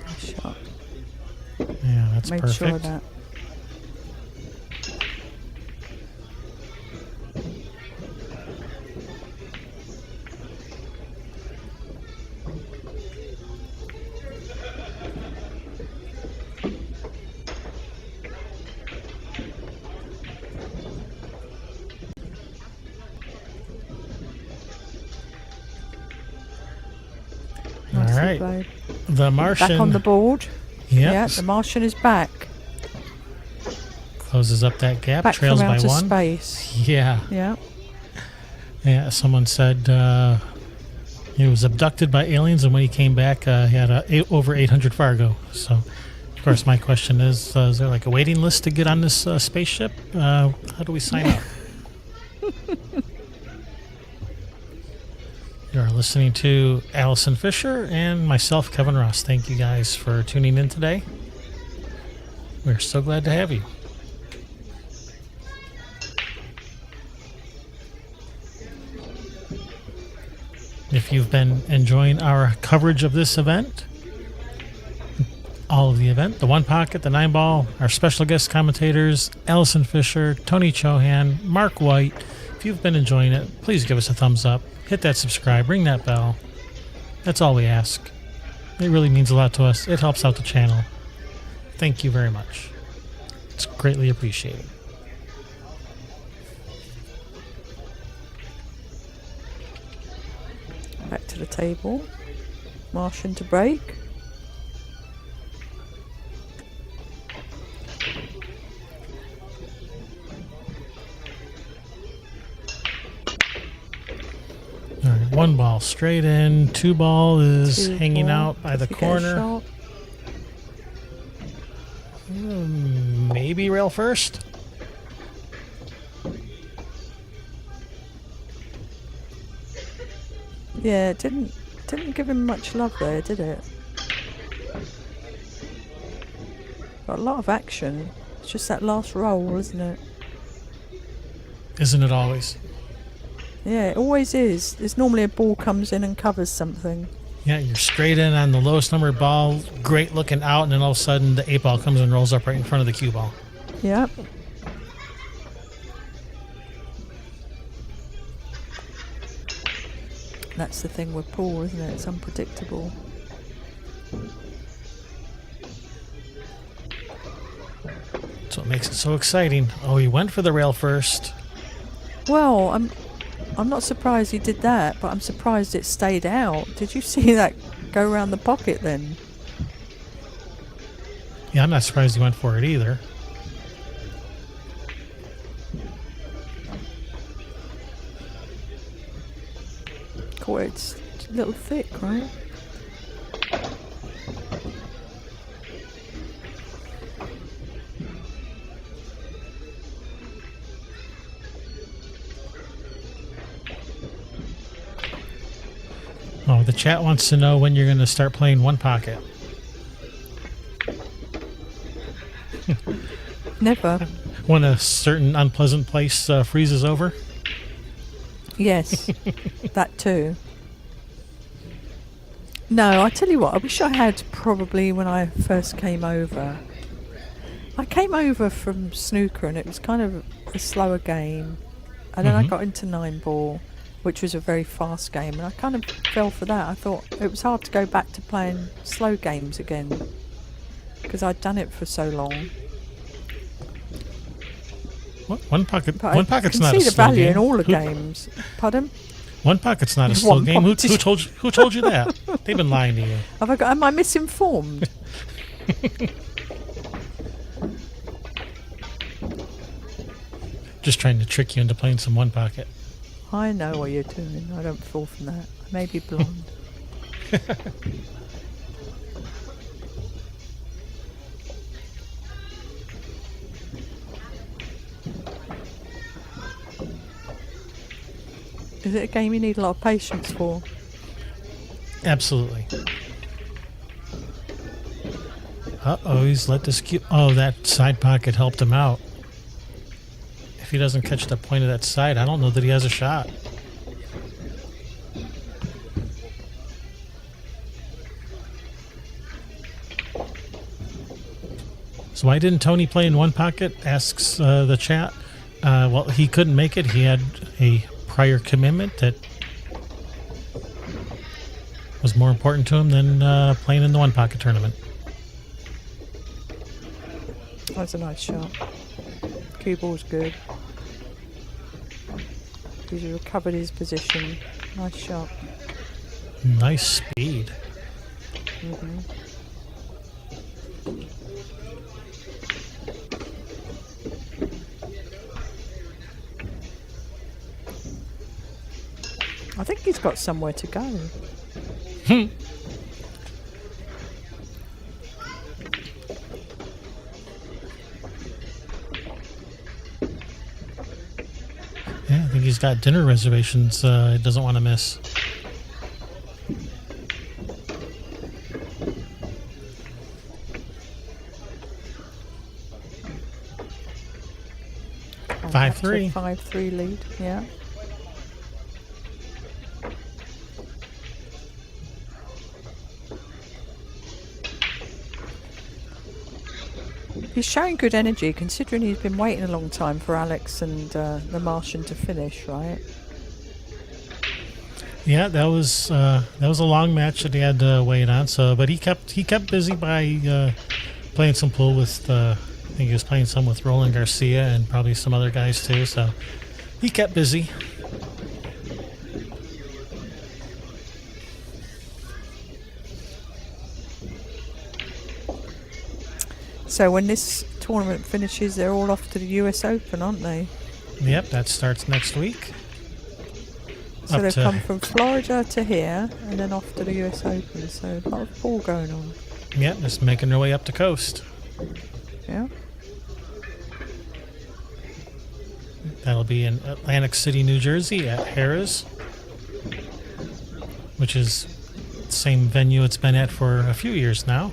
Nice shot. Yeah, that's Made perfect. sure of that. right. played. The Martian. Back on the board. Yep. Yeah, the Martian is back. Closes up that gap. Back Trails from by outer one. space. Yeah. Yeah. Yeah. Someone said he was abducted by aliens, and when he came back, he had over 800 Fargo. So, of course, my question is there like a waiting list to get on this spaceship? How do we sign up? You are listening to Allison Fisher and myself, Kevin Ross. Thank you guys for tuning in today. We're so glad to have you. If you've been enjoying our coverage of this event, all of the event, the One Pocket, the Nine Ball, our special guest commentators, Allison Fisher, Tony Johann, Mark White, if you've been enjoying it, please give us a thumbs up. Hit that subscribe, ring that bell. That's all we ask. It really means a lot to us. It helps out the channel. Thank you very much. It's greatly appreciated. Back to the table. Martian to break. All right, one ball straight in. Two ball is Two hanging ball. out by the If you get a corner. shot. Maybe rail first. Yeah, it didn't give him much love there, did it? Got a lot of action. It's just that last roll, isn't it? Isn't it always? Yeah, it always is. There's normally a ball comes in and covers something. Yeah, you're straight in on the lowest numbered ball, great looking out, and then all of a sudden the 8 ball comes and rolls up right in front of the cue ball. Yep. That's the thing with pool, isn't it? It's unpredictable. That's what makes it so exciting. Oh, he went for the rail first. Well, I'm not surprised he did that, but I'm surprised it stayed out. Did you see that go around the pocket then? Yeah, I'm not surprised he went for it either. Quoc, it's a little thick, right? Oh, the chat wants to know when you're going to start playing One Pocket. Never. When a certain unpleasant place freezes over. Yes, that too. No, I tell you what, I wish I had probably when I first came over. I came over from snooker and it was kind of a slower game. And then I got into 9-ball, which was a very fast game. And I kind of fell for that. I thought it was hard to go back to playing slow games again. Because I'd done it for so long. What? One Pocket's But not I a can see slow the value game. in all the games. Pardon? One Pocket's not a slow One game. Who Pocket. told you that? They've been lying to you. Am I misinformed? Just trying to trick you into playing some One Pocket. I know what you're doing. I don't fall from that. I may be blonde. Is it a game you need a lot of patience for? Absolutely. Uh-oh, he's let this cue... Oh, that side pocket helped him out. If he doesn't catch the point of that side, I don't know that he has a shot. So why didn't Tony play in One Pocket? Asks the chat. Well, he couldn't make it. He had a prior commitment that was more important to him than playing in the One Pocket tournament. That's a nice shot. Cue ball's good. He's recovered his position. Nice shot. Nice speed. I think he's got somewhere to go. Yeah, I think he's got dinner reservations he doesn't want to miss. Oh, 5-3. 5-3 lead, yeah. He's showing good energy, considering he's been waiting a long time for Alex and the Martian to finish, right? Yeah, that was a long match that he had to wait on. So, but he kept busy by playing some pool with. I think he was playing some with Roland Garcia and probably some other guys too. So he kept busy. So when this tournament finishes, they're all off to the US Open, aren't they? Yep, that starts next week. So they've come from Florida to here and then off to the US Open. So a lot of pool going on. Yep, just making their way up the coast. Yeah. That'll be in Atlantic City, New Jersey at Harrah's, which is the same venue it's been at for a few years now.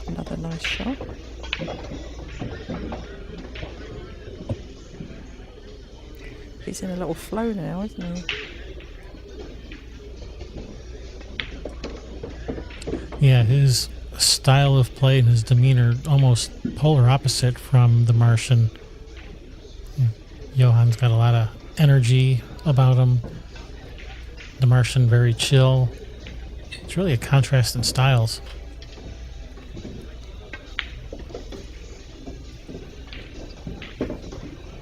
Another nice shot. He's in a little flow now, isn't he? Yeah, his style of play and his demeanor almost polar opposite from the Martian. Johann's got a lot of energy about him. The Martian very chill. It's really a contrast in styles.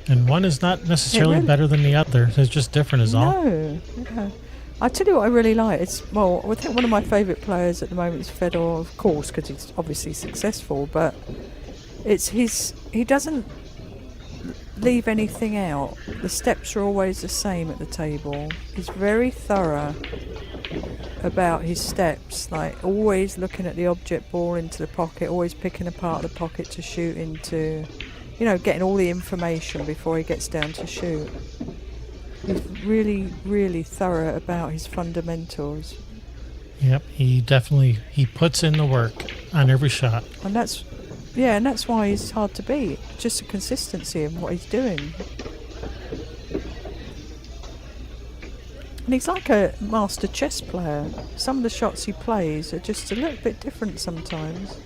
And one is not necessarily better than the other. It's just different is all. No. Yeah. I tell you what I really like. I think one of my favourite players at the moment is Fedor, of course, because he's obviously successful. But he doesn't leave anything out. The steps are always the same at the table. He's very thorough about his steps, like always looking at the object ball into the pocket, always picking apart the pocket to shoot into, getting all the information before he gets down to shoot. He's really, really thorough about his fundamentals. Yep, he puts in the work on every shot. And that's why he's hard to beat. Just the consistency of what he's doing. And he's like a master chess player. Some of the shots he plays are just a little bit different sometimes,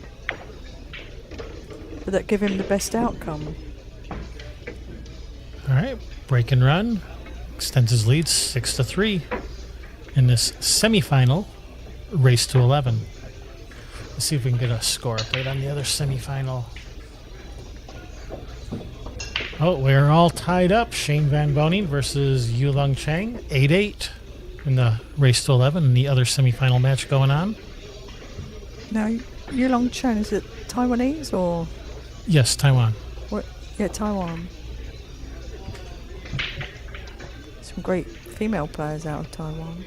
but that give him the best outcome. All right, break and run. Extends his lead 6-3 in this semifinal race to 11. Let's see if we can get a score update on the other semifinal. Oh, we're all tied up. Shane Van Boning versus Yulong Chang, 8-8 in the race to 11, and the other semifinal match going on. Now, Yulong Chang, is it Taiwanese or? Yes, Taiwan. What? Yeah, Taiwan. Some great female players out of Taiwan.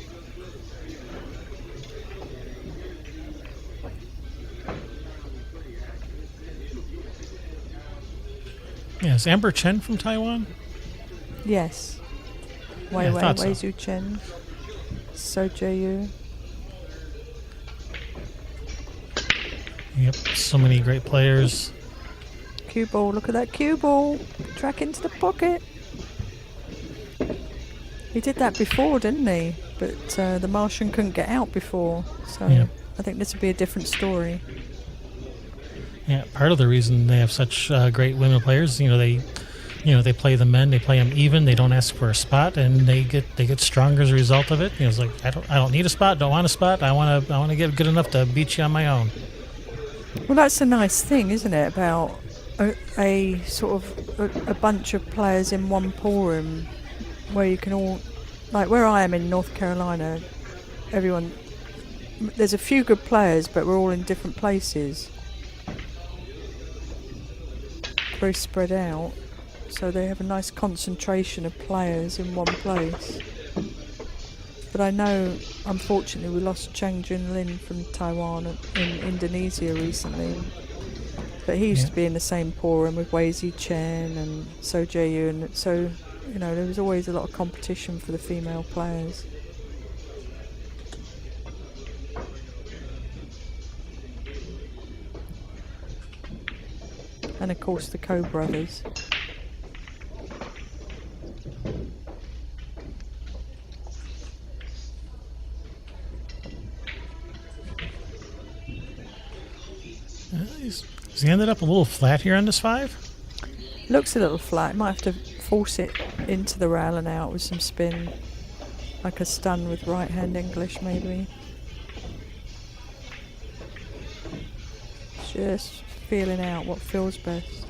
Yes, Amber Chen from Taiwan? Yes. Wei Zhu Chen. So Jae-yu. Yep, so many great players. Cue ball, look at that cue ball. Track into the pocket. He did that before, didn't he? But the Martian couldn't get out before. So Yep. I think this would be a different story. Yeah, part of the reason they have such great women players, they play the men, they play them even, they don't ask for a spot, and they get stronger as a result of it. It's like I don't need a spot, don't want a spot. I want to get good enough to beat you on my own. Well, that's a nice thing, isn't it, about a sort of a bunch of players in one pool room where you can all, like where I am in North Carolina, there's a few good players, but we're all in different places. Very spread out, so they have a nice concentration of players in one place. But I know, unfortunately, we lost Chang Junlin from Taiwan in Indonesia recently. But he used to be in the same pool room with Wei Zi Chen and So Jae Yoon, so there was always a lot of competition for the female players. And of course the Ko brothers. He's ended up a little flat here on this 5. Looks a little flat. Might have to force it into the rail and out with some spin. Like a stun with right hand English maybe. Just feeling out what feels best.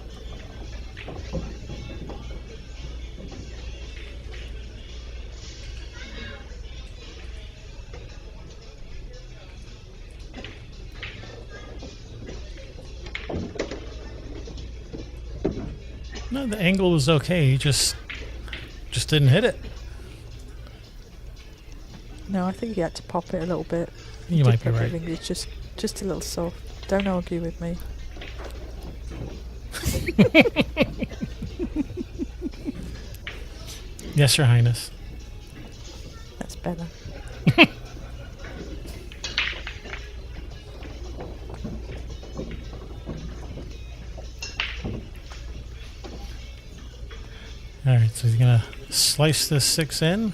No, the angle was okay. He just didn't hit it. No, I think he had to pop it a little bit. You might be right. It's just a little soft. Don't argue with me. Yes, Your Highness. That's better. Alright, so he's going to slice this 6 in.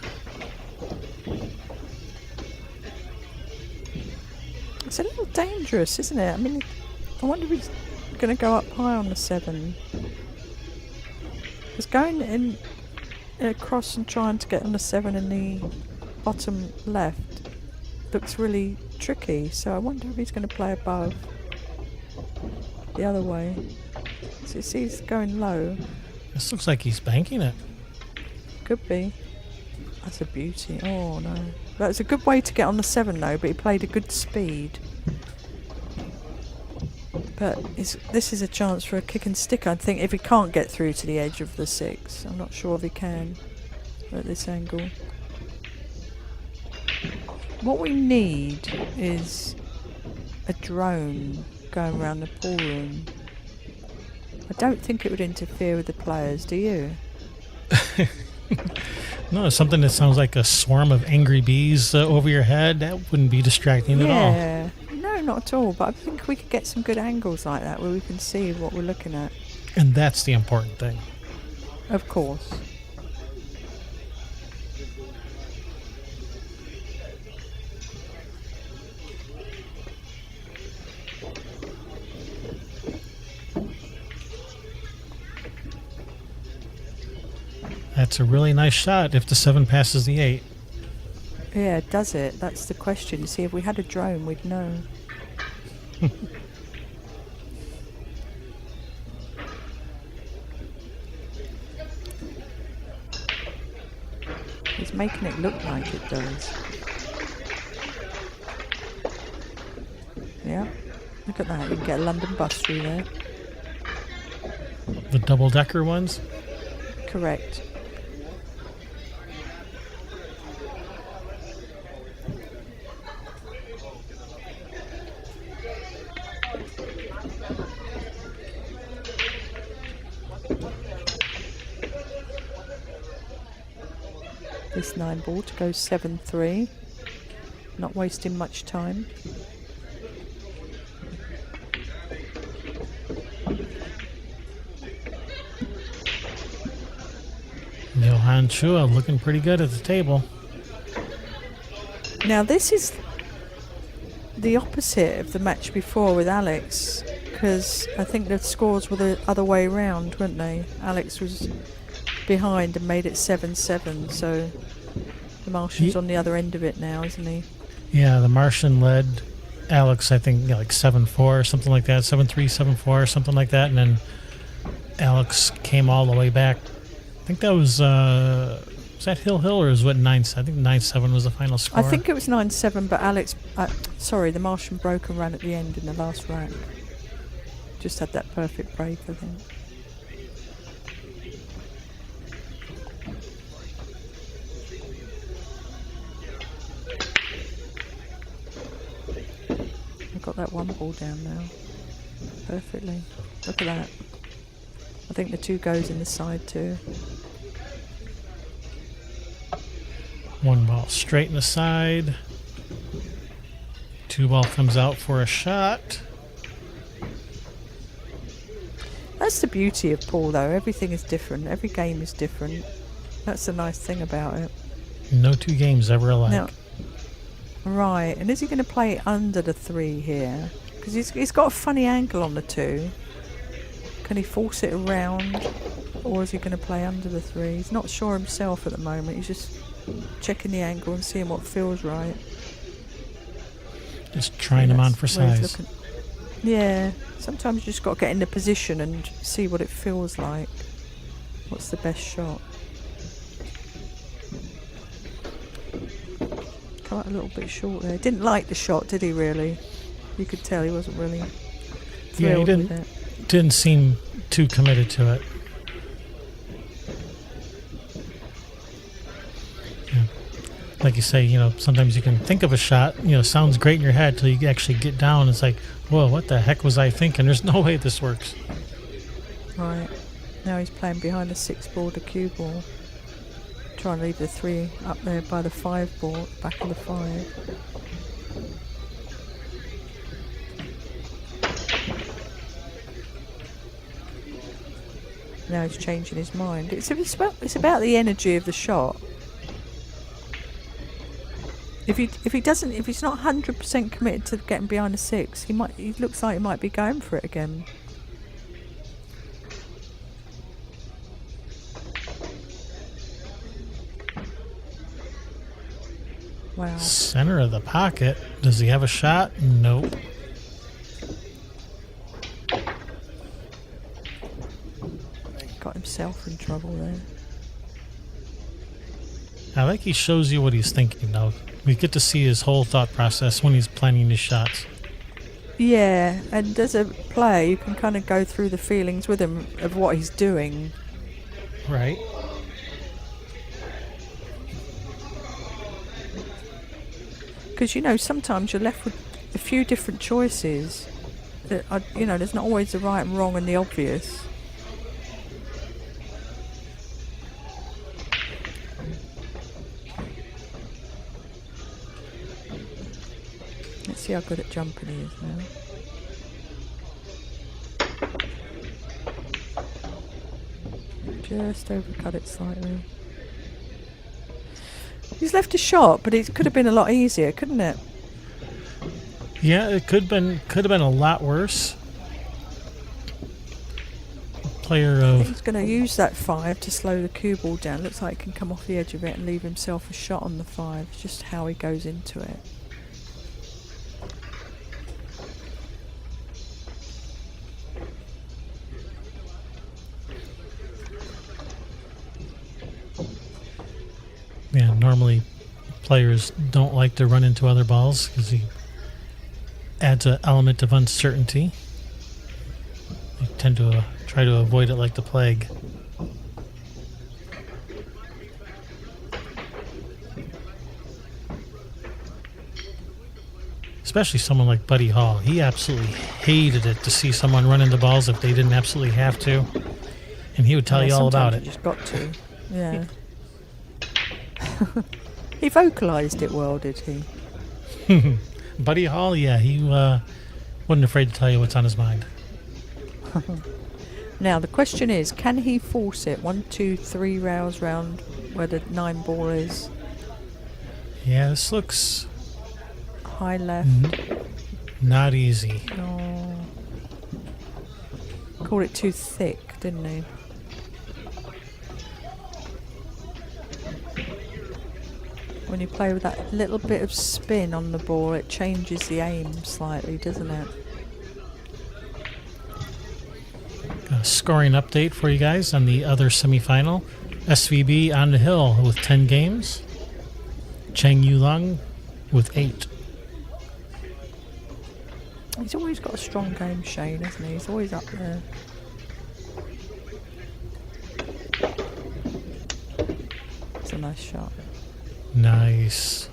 It's a little dangerous, isn't it? I mean, I wonder if he's going to go up high on the 7. It's going in across and trying to get on the 7 in the bottom left looks really tricky, so I wonder if he's going to play above the other way. So you see he's going low. This looks like he's banking it. Could be. That's a beauty. Oh no. That's a good way to get on the 7 though, but he played a good speed. But this is a chance for a kick and stick, I think, if he can't get through to the edge of the 6. I'm not sure if he can at this angle. What we need is a drone going around the pool room. I don't think it would interfere with the players, do you? No, something that sounds like a swarm of angry bees over your head, that wouldn't be distracting at all. Yeah, no, not at all. But I think we could get some good angles like that where we can see what we're looking at. And that's the important thing. Of course. That's a really nice shot if the 7 passes the 8. Yeah, does it? That's the question. See, if we had a drone, we'd know. He's making it look like it does. Yeah, look at that. You can get a London bus through there. The double-decker ones? Correct. This 9 ball to go 7-3. Not wasting much time. Johann Chua looking pretty good at the table. Now this is the opposite of the match before with Alex, because I think the scores were the other way round, weren't they? Alex was behind and made it 7-7, so the Martian's on the other end of it now, isn't he? Yeah, the Martian led Alex, I think, like 7-4 or something like that, 7-3, 7-4 or something like that, and then Alex came all the way back. I think that was that Hill or was what 9? I think 9-7 was the final score. I think it was 9-7, but Alex, the Martian broke and ran at the end in the last rack. Just had that perfect break, I think. I've got that one ball down now. Perfectly. Look at that. I think the 2 goes in the side too. 1 ball straight in the side. 2 ball comes out for a shot. That's the beauty of pool, though. Everything is different. Every game is different. That's the nice thing about it. No 2 games ever alike. Now, right, and is he going to play under the 3 here? Because he's got a funny angle on the 2. Can he force it around, or is he going to play under the 3? He's not sure himself at the moment. He's just checking the angle and seeing what feels right. Just trying him on for size. Yeah, sometimes you just got to get in the position and see what it feels like. What's the best shot? Come out a little bit short there. Didn't like the shot, did he really? You could tell he wasn't really thrilled with it. Didn't seem too committed to it. Yeah. Like you say, sometimes you can think of a shot, sounds great in your head till you actually get down. It's like, whoa, what the heck was I thinking? There's no way this works. Right. Now he's playing behind the 6 ball, the cue ball. Trying to leave the 3 up there by the 5 ball, back of the 5. Now he's changing his mind. It's about the energy of the shot. If he's not 100% committed to getting behind the 6, he looks like he might be going for it again. Wow. Center of the pocket. Does he have a shot? Nope. Got himself in trouble there. I like he shows you what he's thinking, though. We get to see his whole thought process when he's planning his shots. Yeah, and as a player, you can kind of go through the feelings with him of what he's doing. Right. Because, sometimes you're left with a few different choices. That there's not always the right and wrong and the obvious. Let's see how good at jumping he is now. Just overcut it slightly. He's left a shot, but it could have been a lot easier, couldn't it? Yeah, it could have been a lot worse. He's going to use that 5 to slow the cue ball down. Looks like he can come off the edge of it and leave himself a shot on the 5. It's just how he goes into it. Yeah, normally players don't like to run into other balls because he adds an element of uncertainty. They tend to try to avoid it like the plague. Especially someone like Buddy Hall. He absolutely hated it to see someone run into balls if they didn't absolutely have to. And he would tell you all about it. You just got to. Yeah. He vocalised it well, did he? Buddy Hall, yeah, he wasn't afraid to tell you what's on his mind. Now the question is, can he force it 1, 2, 3 rounds round where the 9 ball is? Yeah, this looks high left. not easy. No. Called it too thick, didn't he? When you play with that little bit of spin on the ball, it changes the aim slightly, doesn't it? A scoring update for you guys on the other semifinal. SVB on the hill with 10 games. Cheng Yulong with 8. He's always got a strong game, Shane, hasn't he? He's always up there. It's a nice shot. Nice.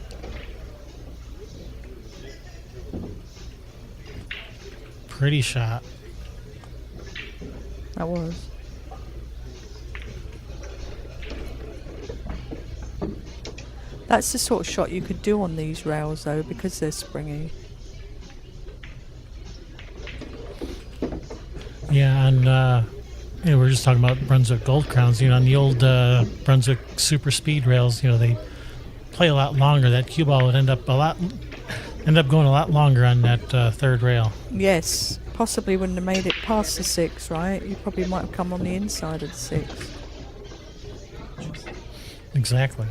Pretty shot. That was. That's the sort of shot you could do on these rails, though, because they're springy. Yeah, and we were just talking about Brunswick Gold Crowns. On the old Brunswick Super Speed rails, they play a lot longer. That cue ball would end up going a lot longer on that third rail. Yes, possibly wouldn't have made it past the 6, right? You probably might have come on the inside of the 6. Exactly.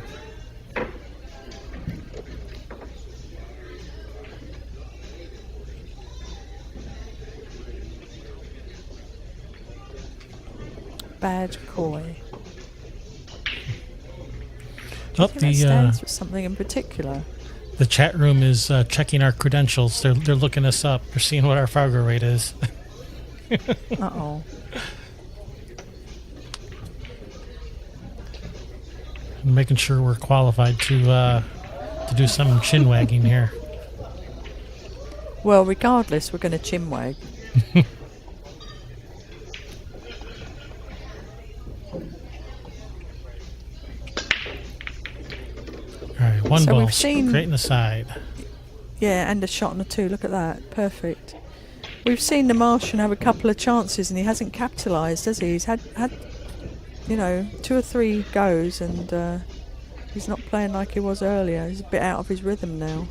Bad koi. Oh, That stands for something in particular. The chat room is checking our credentials. They're looking us up. They're seeing what our Fargo rate is. Uh-oh. I'm making sure we're qualified to do some chin wagging here. Well, regardless, we're going to chin wag. All right, one So ball we've seen- straight in the side. Yeah, and a shot on a 2. Look at that. Perfect. We've seen the Martian have a couple of chances and he hasn't capitalised, has he? He's had 2 or 3 goes and he's not playing like he was earlier. He's a bit out of his rhythm now.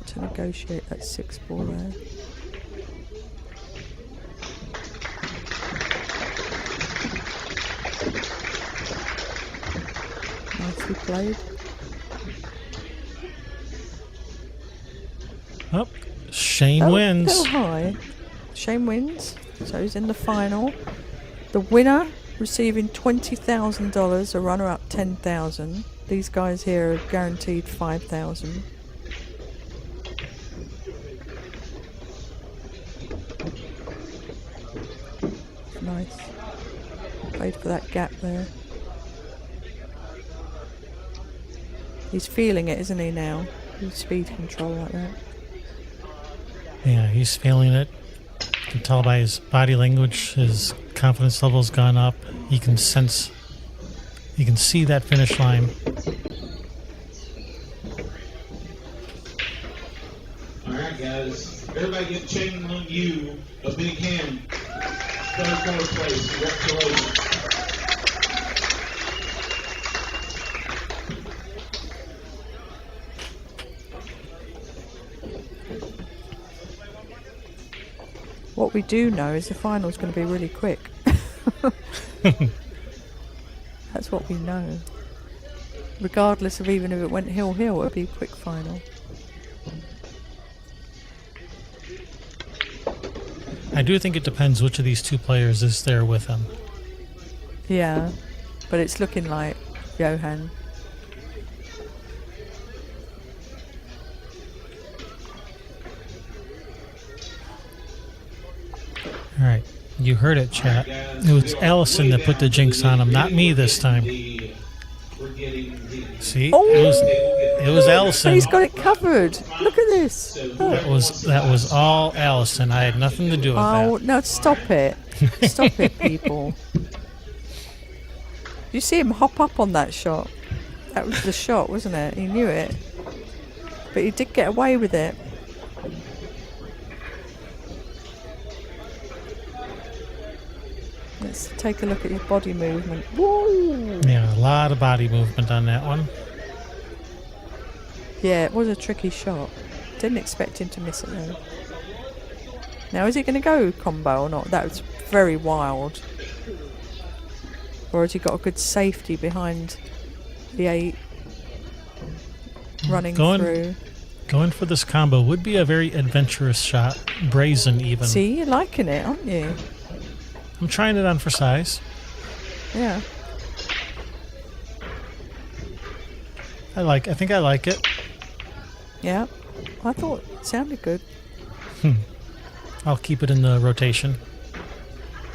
To negotiate that 6 ball there. Nicely played. Oh, Shane wins. Little high. Shane wins, so he's in the final. The winner receiving $20,000, a runner-up $10,000. These guys here are guaranteed $5,000. Nice. Played for that gap there. He's feeling it, isn't he, now? With speed control like that. Yeah, he's feeling it. You can tell by his body language, his confidence level's gone up. He can sense, you can see that finish line. All right, guys. Everybody give Cheng Yu a big hand. Third place. Congratulations. What we do know is the final's going to be really quick. That's what we know. Regardless of even if it went hill-hill, it would be a quick final. I do think it depends which of these 2 players is there with him. Yeah, but it's looking like Johann. All right, you heard it, chat. It was Allison that put the jinx on him, not me this time. See, Oh! it was But Allison. he's got it covered. Look at this. That was all Allison. I had nothing to do with Oh, that. no, stop it. Stop it, people. You see him hop up on that shot. That was the shot, wasn't it? He knew it. But he did get away with it. Let's take a look at his body movement. Woo! Yeah, a lot of body movement on that one. Yeah, it was a tricky shot. Didn't expect him to miss it though. Now, is he going to go combo or not? That was very wild. Or has he got a good safety behind the 8 running through? Going for this combo would be a very adventurous shot. Brazen even. See, you're liking it, aren't you? I'm trying it on for size. Yeah. I think I like it. Yeah. I thought it sounded good. I'll keep it in the rotation.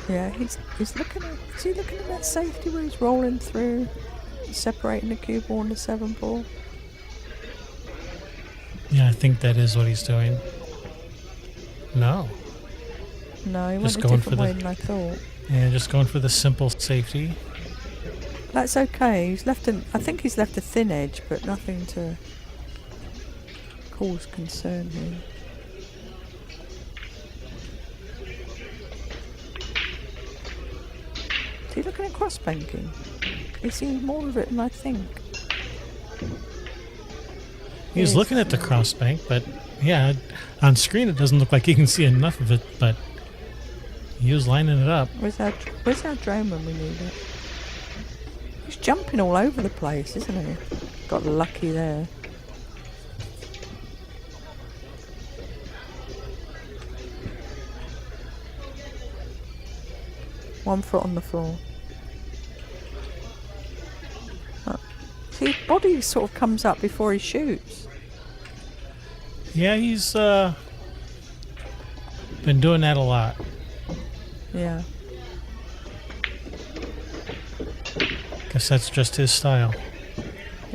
Yeah, he's looking at... Is he looking at that safety where he's rolling through, separating the cue ball and the 7 ball? Yeah, I think that is what he's doing. No. No, he Just went a going different for way the- than I thought. Yeah, just going for the simple safety. That's okay. He's left I think he's left a thin edge, but nothing to cause concern here. Is he looking at cross banking? He sees more of it than I think. He's Yes. looking at the cross bank, but yeah, on screen it doesn't look like he can see enough of it, but he was lining it up. Where's our drone when we need it? He's jumping all over the place, isn't he? Got lucky there. One foot on the floor. See, his body sort of comes up before he shoots. Yeah, he's been doing that a lot. Yeah. Guess that's just his style.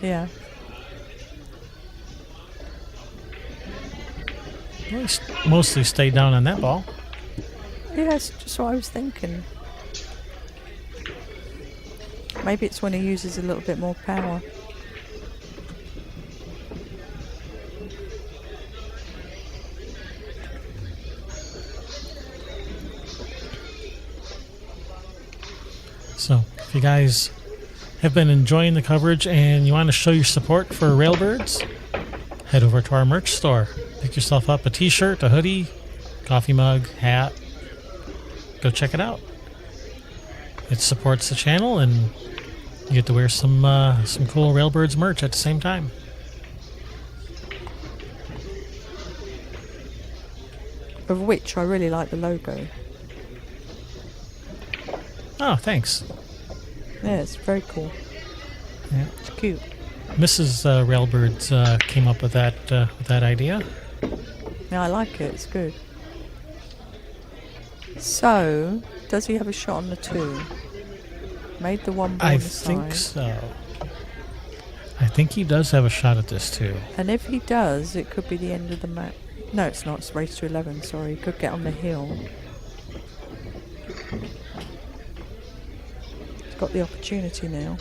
Yeah. Well, he's mostly stayed down on that ball. Yeah, that's just what I was thinking. Maybe it's when he uses a little bit more power. So, if you guys have been enjoying the coverage and you want to show your support for Railbirds, head over to our merch store. Pick yourself up a t-shirt, a hoodie, coffee mug, hat. Go check it out. It supports the channel and you get to wear some cool Railbirds merch at the same time. Of which I really like the logo. Oh, thanks. Yeah, it's very cool. Yeah. It's cute. Mrs. Railbirds came up with that idea. Yeah, I like it. It's good. So, does he have a shot on the 2? Made the 1 ball I on the think side. so. I think he does have a shot at this too. And if he does, it could be the end of the match. No, it's not. It's race to 11. Sorry, he could get on the hill. He's got the opportunity now.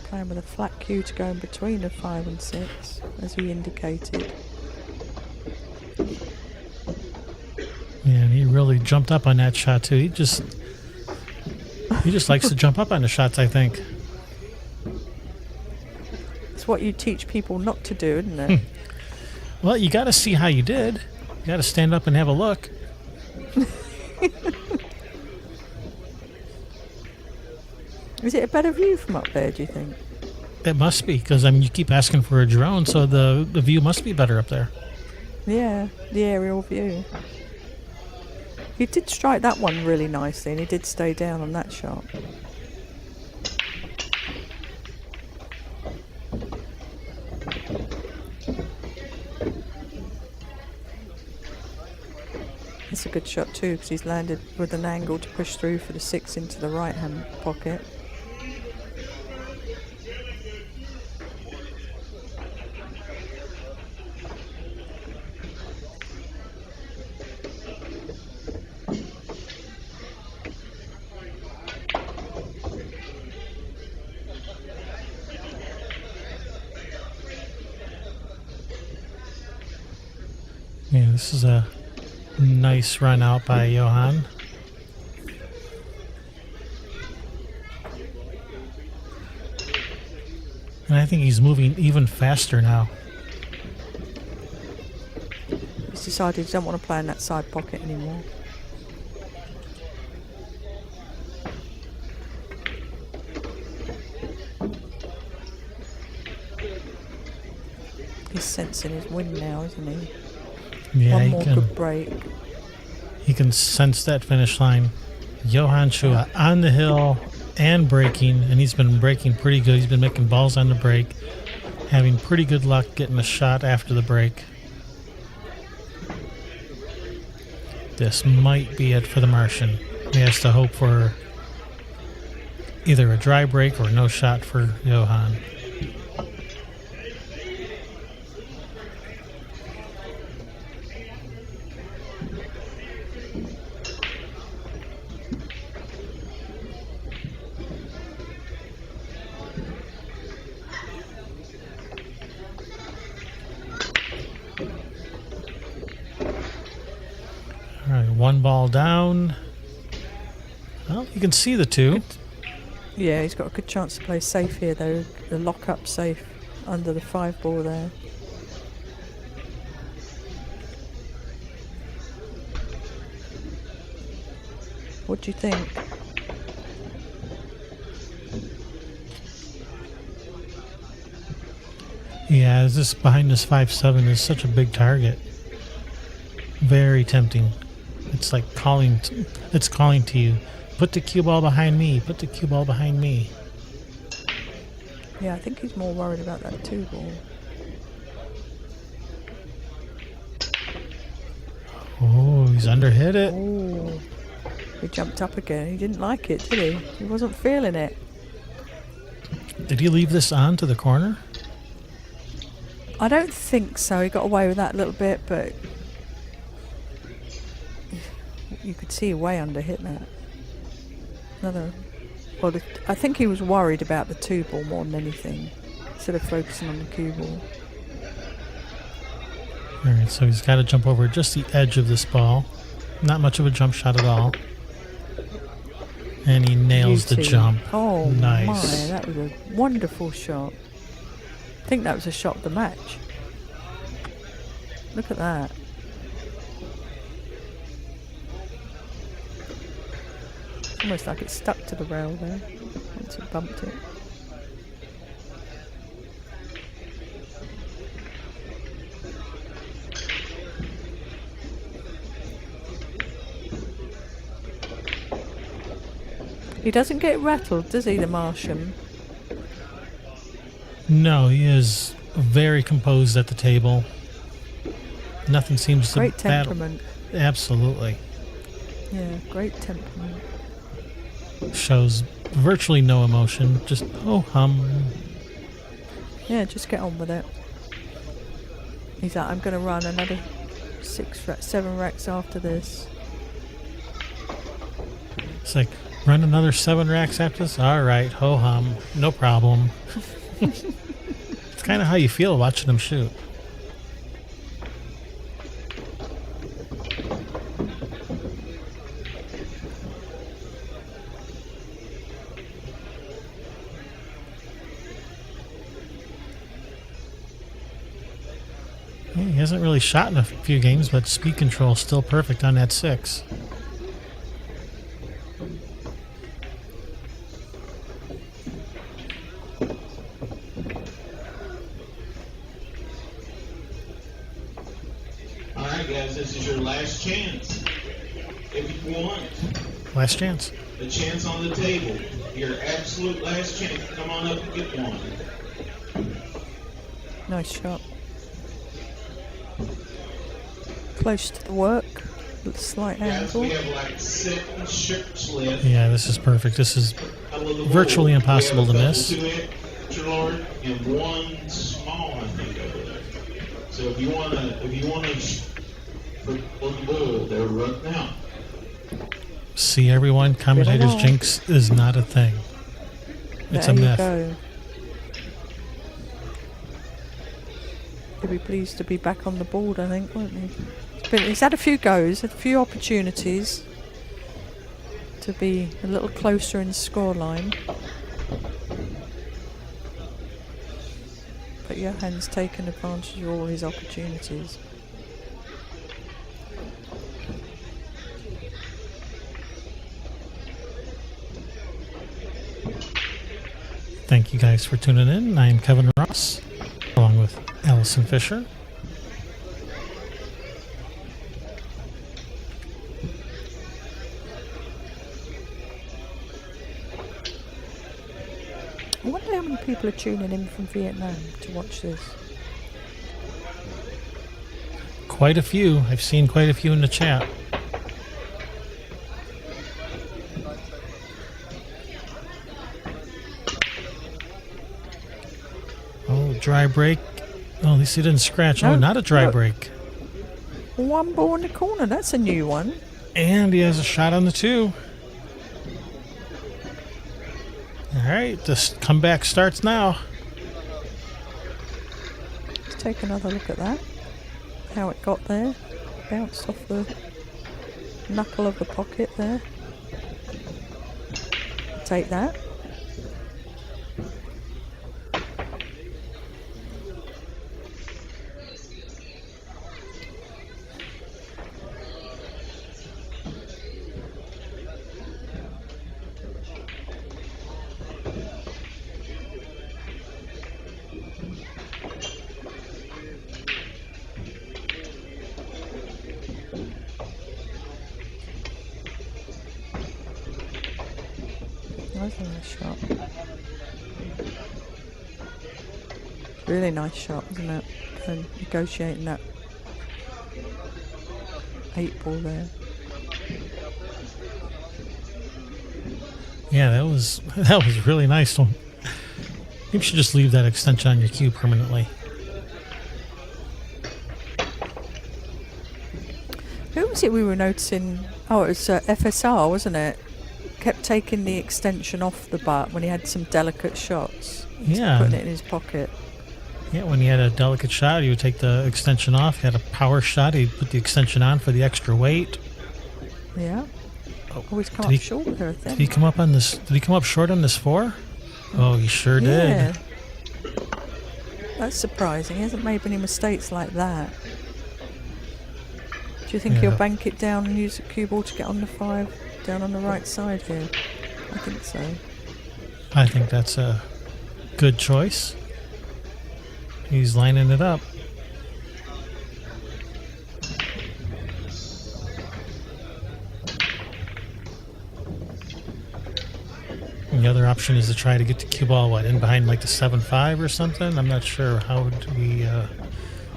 Playing with a flat cue to go in between the 5 and 6, as he indicated. Yeah, and he really jumped up on that shot too. He just likes to jump up on the shots, I think. It's what you teach people not to do, isn't it? Well, you got to see how you did. You got to stand up and have a look. Is it a better view from up there, do you think? It must be, because I mean, you keep asking for a drone, so the view must be better up there. Yeah, the aerial view. He did strike that one really nicely, and he did stay down on that shot. It's a good shot too, because he's landed with an angle to push through for the 6 into the right hand pocket. Yeah, this is a nice run out by Johann. And I think he's moving even faster now. He's decided he doesn't want to play in that side pocket anymore. He's sensing his win now, isn't he? Yeah, One more good break. He can sense that finish line. Johann Chua on the hill and breaking, and he's been breaking pretty good. He's been making balls on the break, having pretty good luck getting a shot after the break. This might be it for the Martian. He has to hope for either a dry break or no shot for Johann. All right, one ball down. Well, you can see the two. Yeah, he's got a good chance to play safe here, though. The lock-up safe under the 5 ball there. What do you think? Yeah, this behind this 5-7 is such a big target. Very tempting. It's like calling. It's calling to you. Put the cue ball behind me. Put the cue ball behind me. Yeah, I think he's more worried about that 2 ball. Oh, he's underhit it. Oh, he jumped up again. He didn't like it, did he? He wasn't feeling it. Did he leave this on to the corner? I don't think so. He got away with that a little bit, but you could see way underhit that. Another. Well, I think he was worried about the 2 ball more than anything, instead of focusing on the cue ball. All right, so he's got to jump over just the edge of this ball. Not much of a jump shot at all. And he nails the jump. Oh, nice. My, that was a wonderful shot. I think that was a shot of the match. Look at that. Almost like it stuck to the rail there once it bumped it. He doesn't get rattled, does he, the Martian? No, he is very composed at the table. Nothing seems Great to battle. temperament. Absolutely. Yeah, great temperament. Shows virtually no emotion. Just hum. Yeah, just get on with it. He's like, I'm going to run another 7 racks after this. It's like, run another 7 racks after this? All right, ho hum. No problem. It's kind of how you feel watching him shoot. Yeah, he hasn't really shot in a few games, but speed control still perfect on that 6. All right, guys, this is your last chance. If you want Last chance. a chance on the table, your absolute last chance, come on up and get one. Nice shot. Close to the work. Slight Guys, angle. we have like 7 ships left. Yeah, this is perfect. This is virtually impossible to miss. 2 extra large and 1 small, I think, over there. So if you wanna, they're right now. See, everyone, commentators' jinx is not a thing. It's There a you myth. go. He'll be pleased to be back on the board, I think, won't he? He's had a few goes, a few opportunities to be a little closer in scoreline. But Johann's taken advantage of all his opportunities. Thank you guys for tuning in. I'm Kevin Ross, along with Allison Fisher. I wonder how many people are tuning in from Vietnam to watch this. Quite a few. I've seen quite a few in the chat. Oh, dry break. Oh, at least he didn't scratch. No, Oh, not a dry look. break. One ball in the corner, that's a new one. And he has a shot on the 2. All right, this comeback starts now. Let's take another look at that. How it got there. Bounced off the knuckle of the pocket there. Take that. That's a nice shot. Really nice shot, isn't it? And negotiating that 8 ball there. Yeah, that was really nice. Maybe you should just leave that extension on your cue permanently. Who was it we were noticing? Oh, it was FSR, wasn't it? Kept taking the extension off the butt when he had some delicate shots. Yeah. Putting it in his pocket. Yeah, when he had a delicate shot, he would take the extension off. He had a power shot, he'd put the extension on for the extra weight. Yeah. Oh, Always come did up he- short there, I think. Did he come up on this? Did he come up short on this 4? Oh, he sure Yeah. did. That's surprising. He hasn't made any mistakes like that. Do you think Yeah. he'll bank it down and use the cue ball to get on the 5 down on the right side here? I think so. I think that's a good choice. He's lining it up. And the other option is to try to get the cue ball, in behind like the 7-5 or something? I'm not sure. How would we,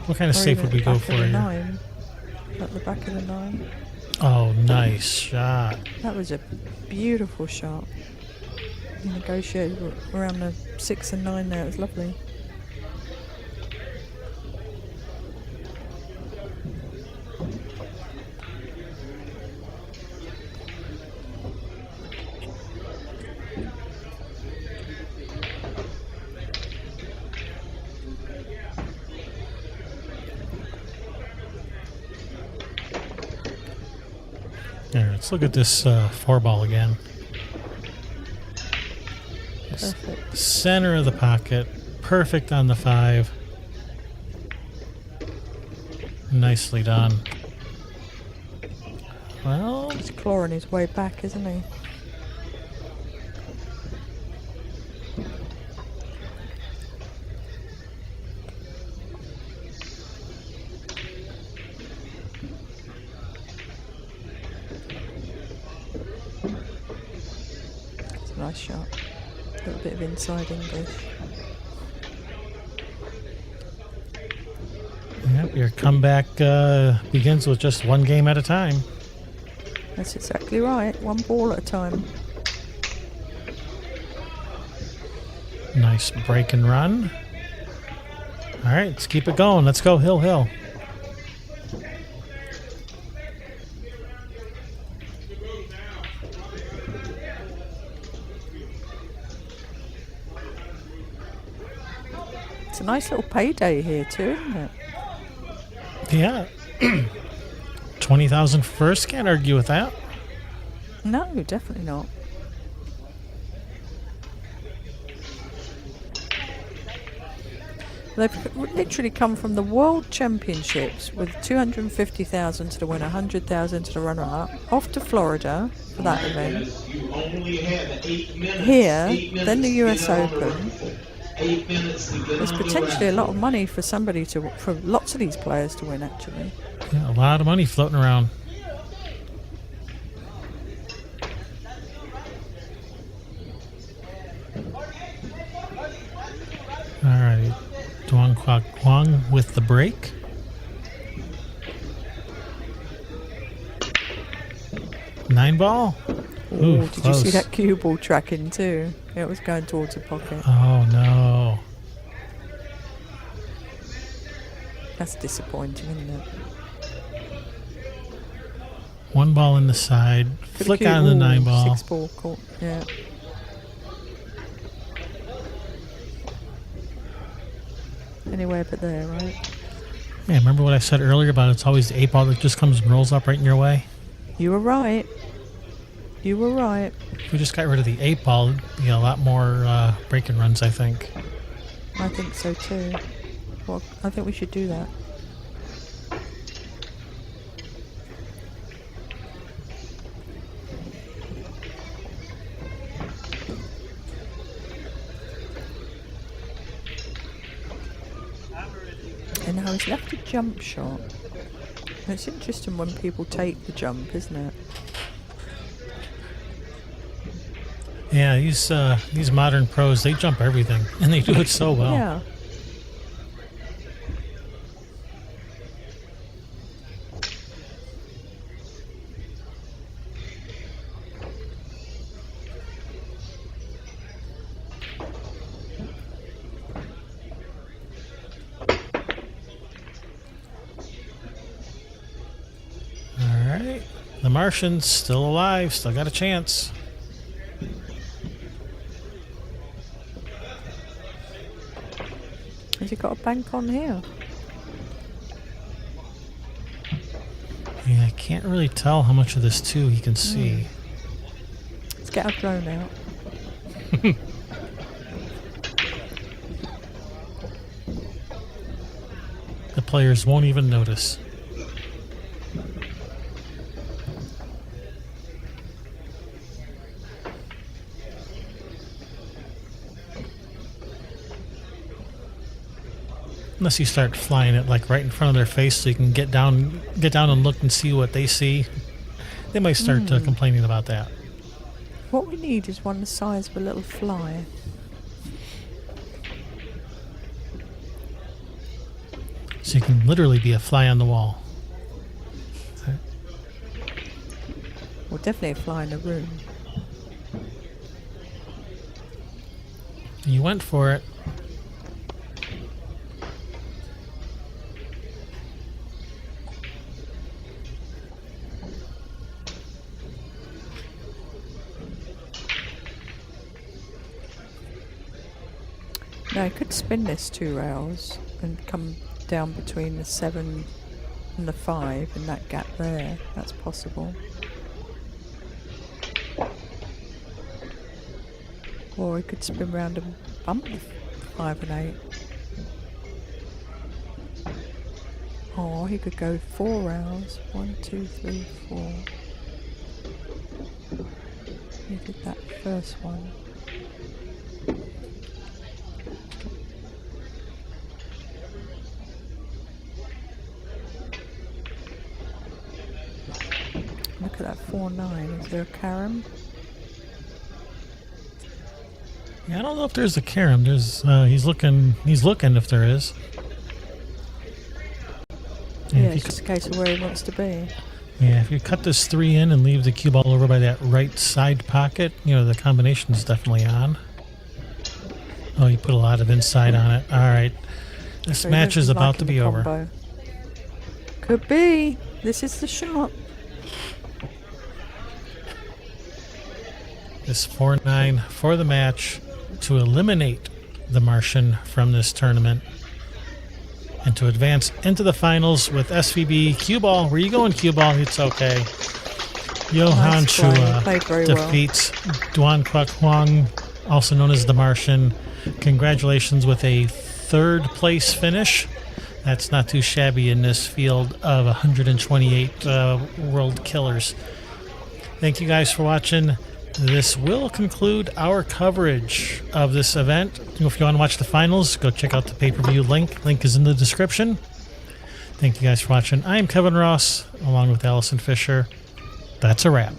what kind of Or safe even would we at go the for back of the here? 9. At the back of the 9. Oh, nice shot. That was a beautiful shot. He negotiated around the 6 and 9 there. It was lovely. There, let's look at this 4-ball again. Perfect. Center of the pocket, perfect on the 5. Nicely done. Well, He's clawing his way back, isn't he? It's a nice shot. A little bit of inside English. yep, your comeback begins with just one game at a time. That's exactly right. One ball at a time. Nice break and run. All right, let's keep it going. Let's go hill, hill. It's a Nice little payday here too, isn't it? Yeah. 20,000 first, can't argue with that. No, definitely not. They've literally come from the World Championships with 250,000 to the winner, 100,000 to the runner-up, off to Florida for that event. You only had 8 minutes. Here, 8 minutes then the to US get on the Open. rifle. 8 minutes to get There's on the potentially a lot of rifle. money for somebody to, for lots of these players to win, actually. Yeah, a lot of money floating around. All right. Duong, Quoc, Hoang with the break. Nine ball. Ooh, Did close. you see that cue ball tracking too? It was going towards the pocket. Oh no. That's disappointing, isn't it? One ball in the side. Could Flick have out of the nine ball. 6 ball caught. Yeah. Anywhere but there, right? Yeah, remember what I said earlier about it's always the 8 ball that just comes and rolls up right in your way? You were right. You were right. If we just got rid of the 8 ball, it'd be a lot more break-and runs, I think. I think so too. Well, I think we should do that. And now he's left a jump shot. It's interesting when people take the jump, isn't it? Yeah, these modern pros, they jump everything, and they do it so well. Yeah. All right. The Martian's still alive, still got a chance. Has he got a bank on here? Yeah, I can't really tell how much of this, too, he can see. Let's get our drone out. The players won't even notice. Unless you start flying it like right in front of their face, so you can get down and look and see what they see. They might start complaining about that. What we need is one the size of a little fly. So you can literally be a fly on the wall. Well, definitely a fly in the room. You went for it. Now, I could spin this 2 rails and come down between the 7 and the 5 in that gap there. That's possible. Or I could spin round and bump the 5 and 8. Or he could go 4 rails. 1, 2, 3, 4. He did that first one. Look at that 4-9. Is there a carom? Yeah, I don't know if there's a carom. There's he's looking if there is. Yeah, if you it's just a case of where he wants to be. Yeah, if you cut this 3 in and leave the cue ball over by that right side pocket, you know, the combination's definitely on. Oh, you put a lot of inside on it. All right. This So he match is doesn't about like to the be over. combo. Could be. This is the shot. This 4-9 for the match to eliminate the Martian from this tournament. and to advance into the finals with SVB. Cue ball. Where you going, cue ball? It's okay. Johann Nice play. Chua Played very well. defeats Duong Quoc Hoang, also known as the Martian. Congratulations with a third place finish. That's not too shabby in this field of 128 world killers. Thank you guys for watching. This will conclude our coverage of this event. If you want to watch the finals, go check out the pay-per-view link. Link is in the description. Thank you guys for watching. I am Kevin Ross, along with Allison Fisher. That's a wrap.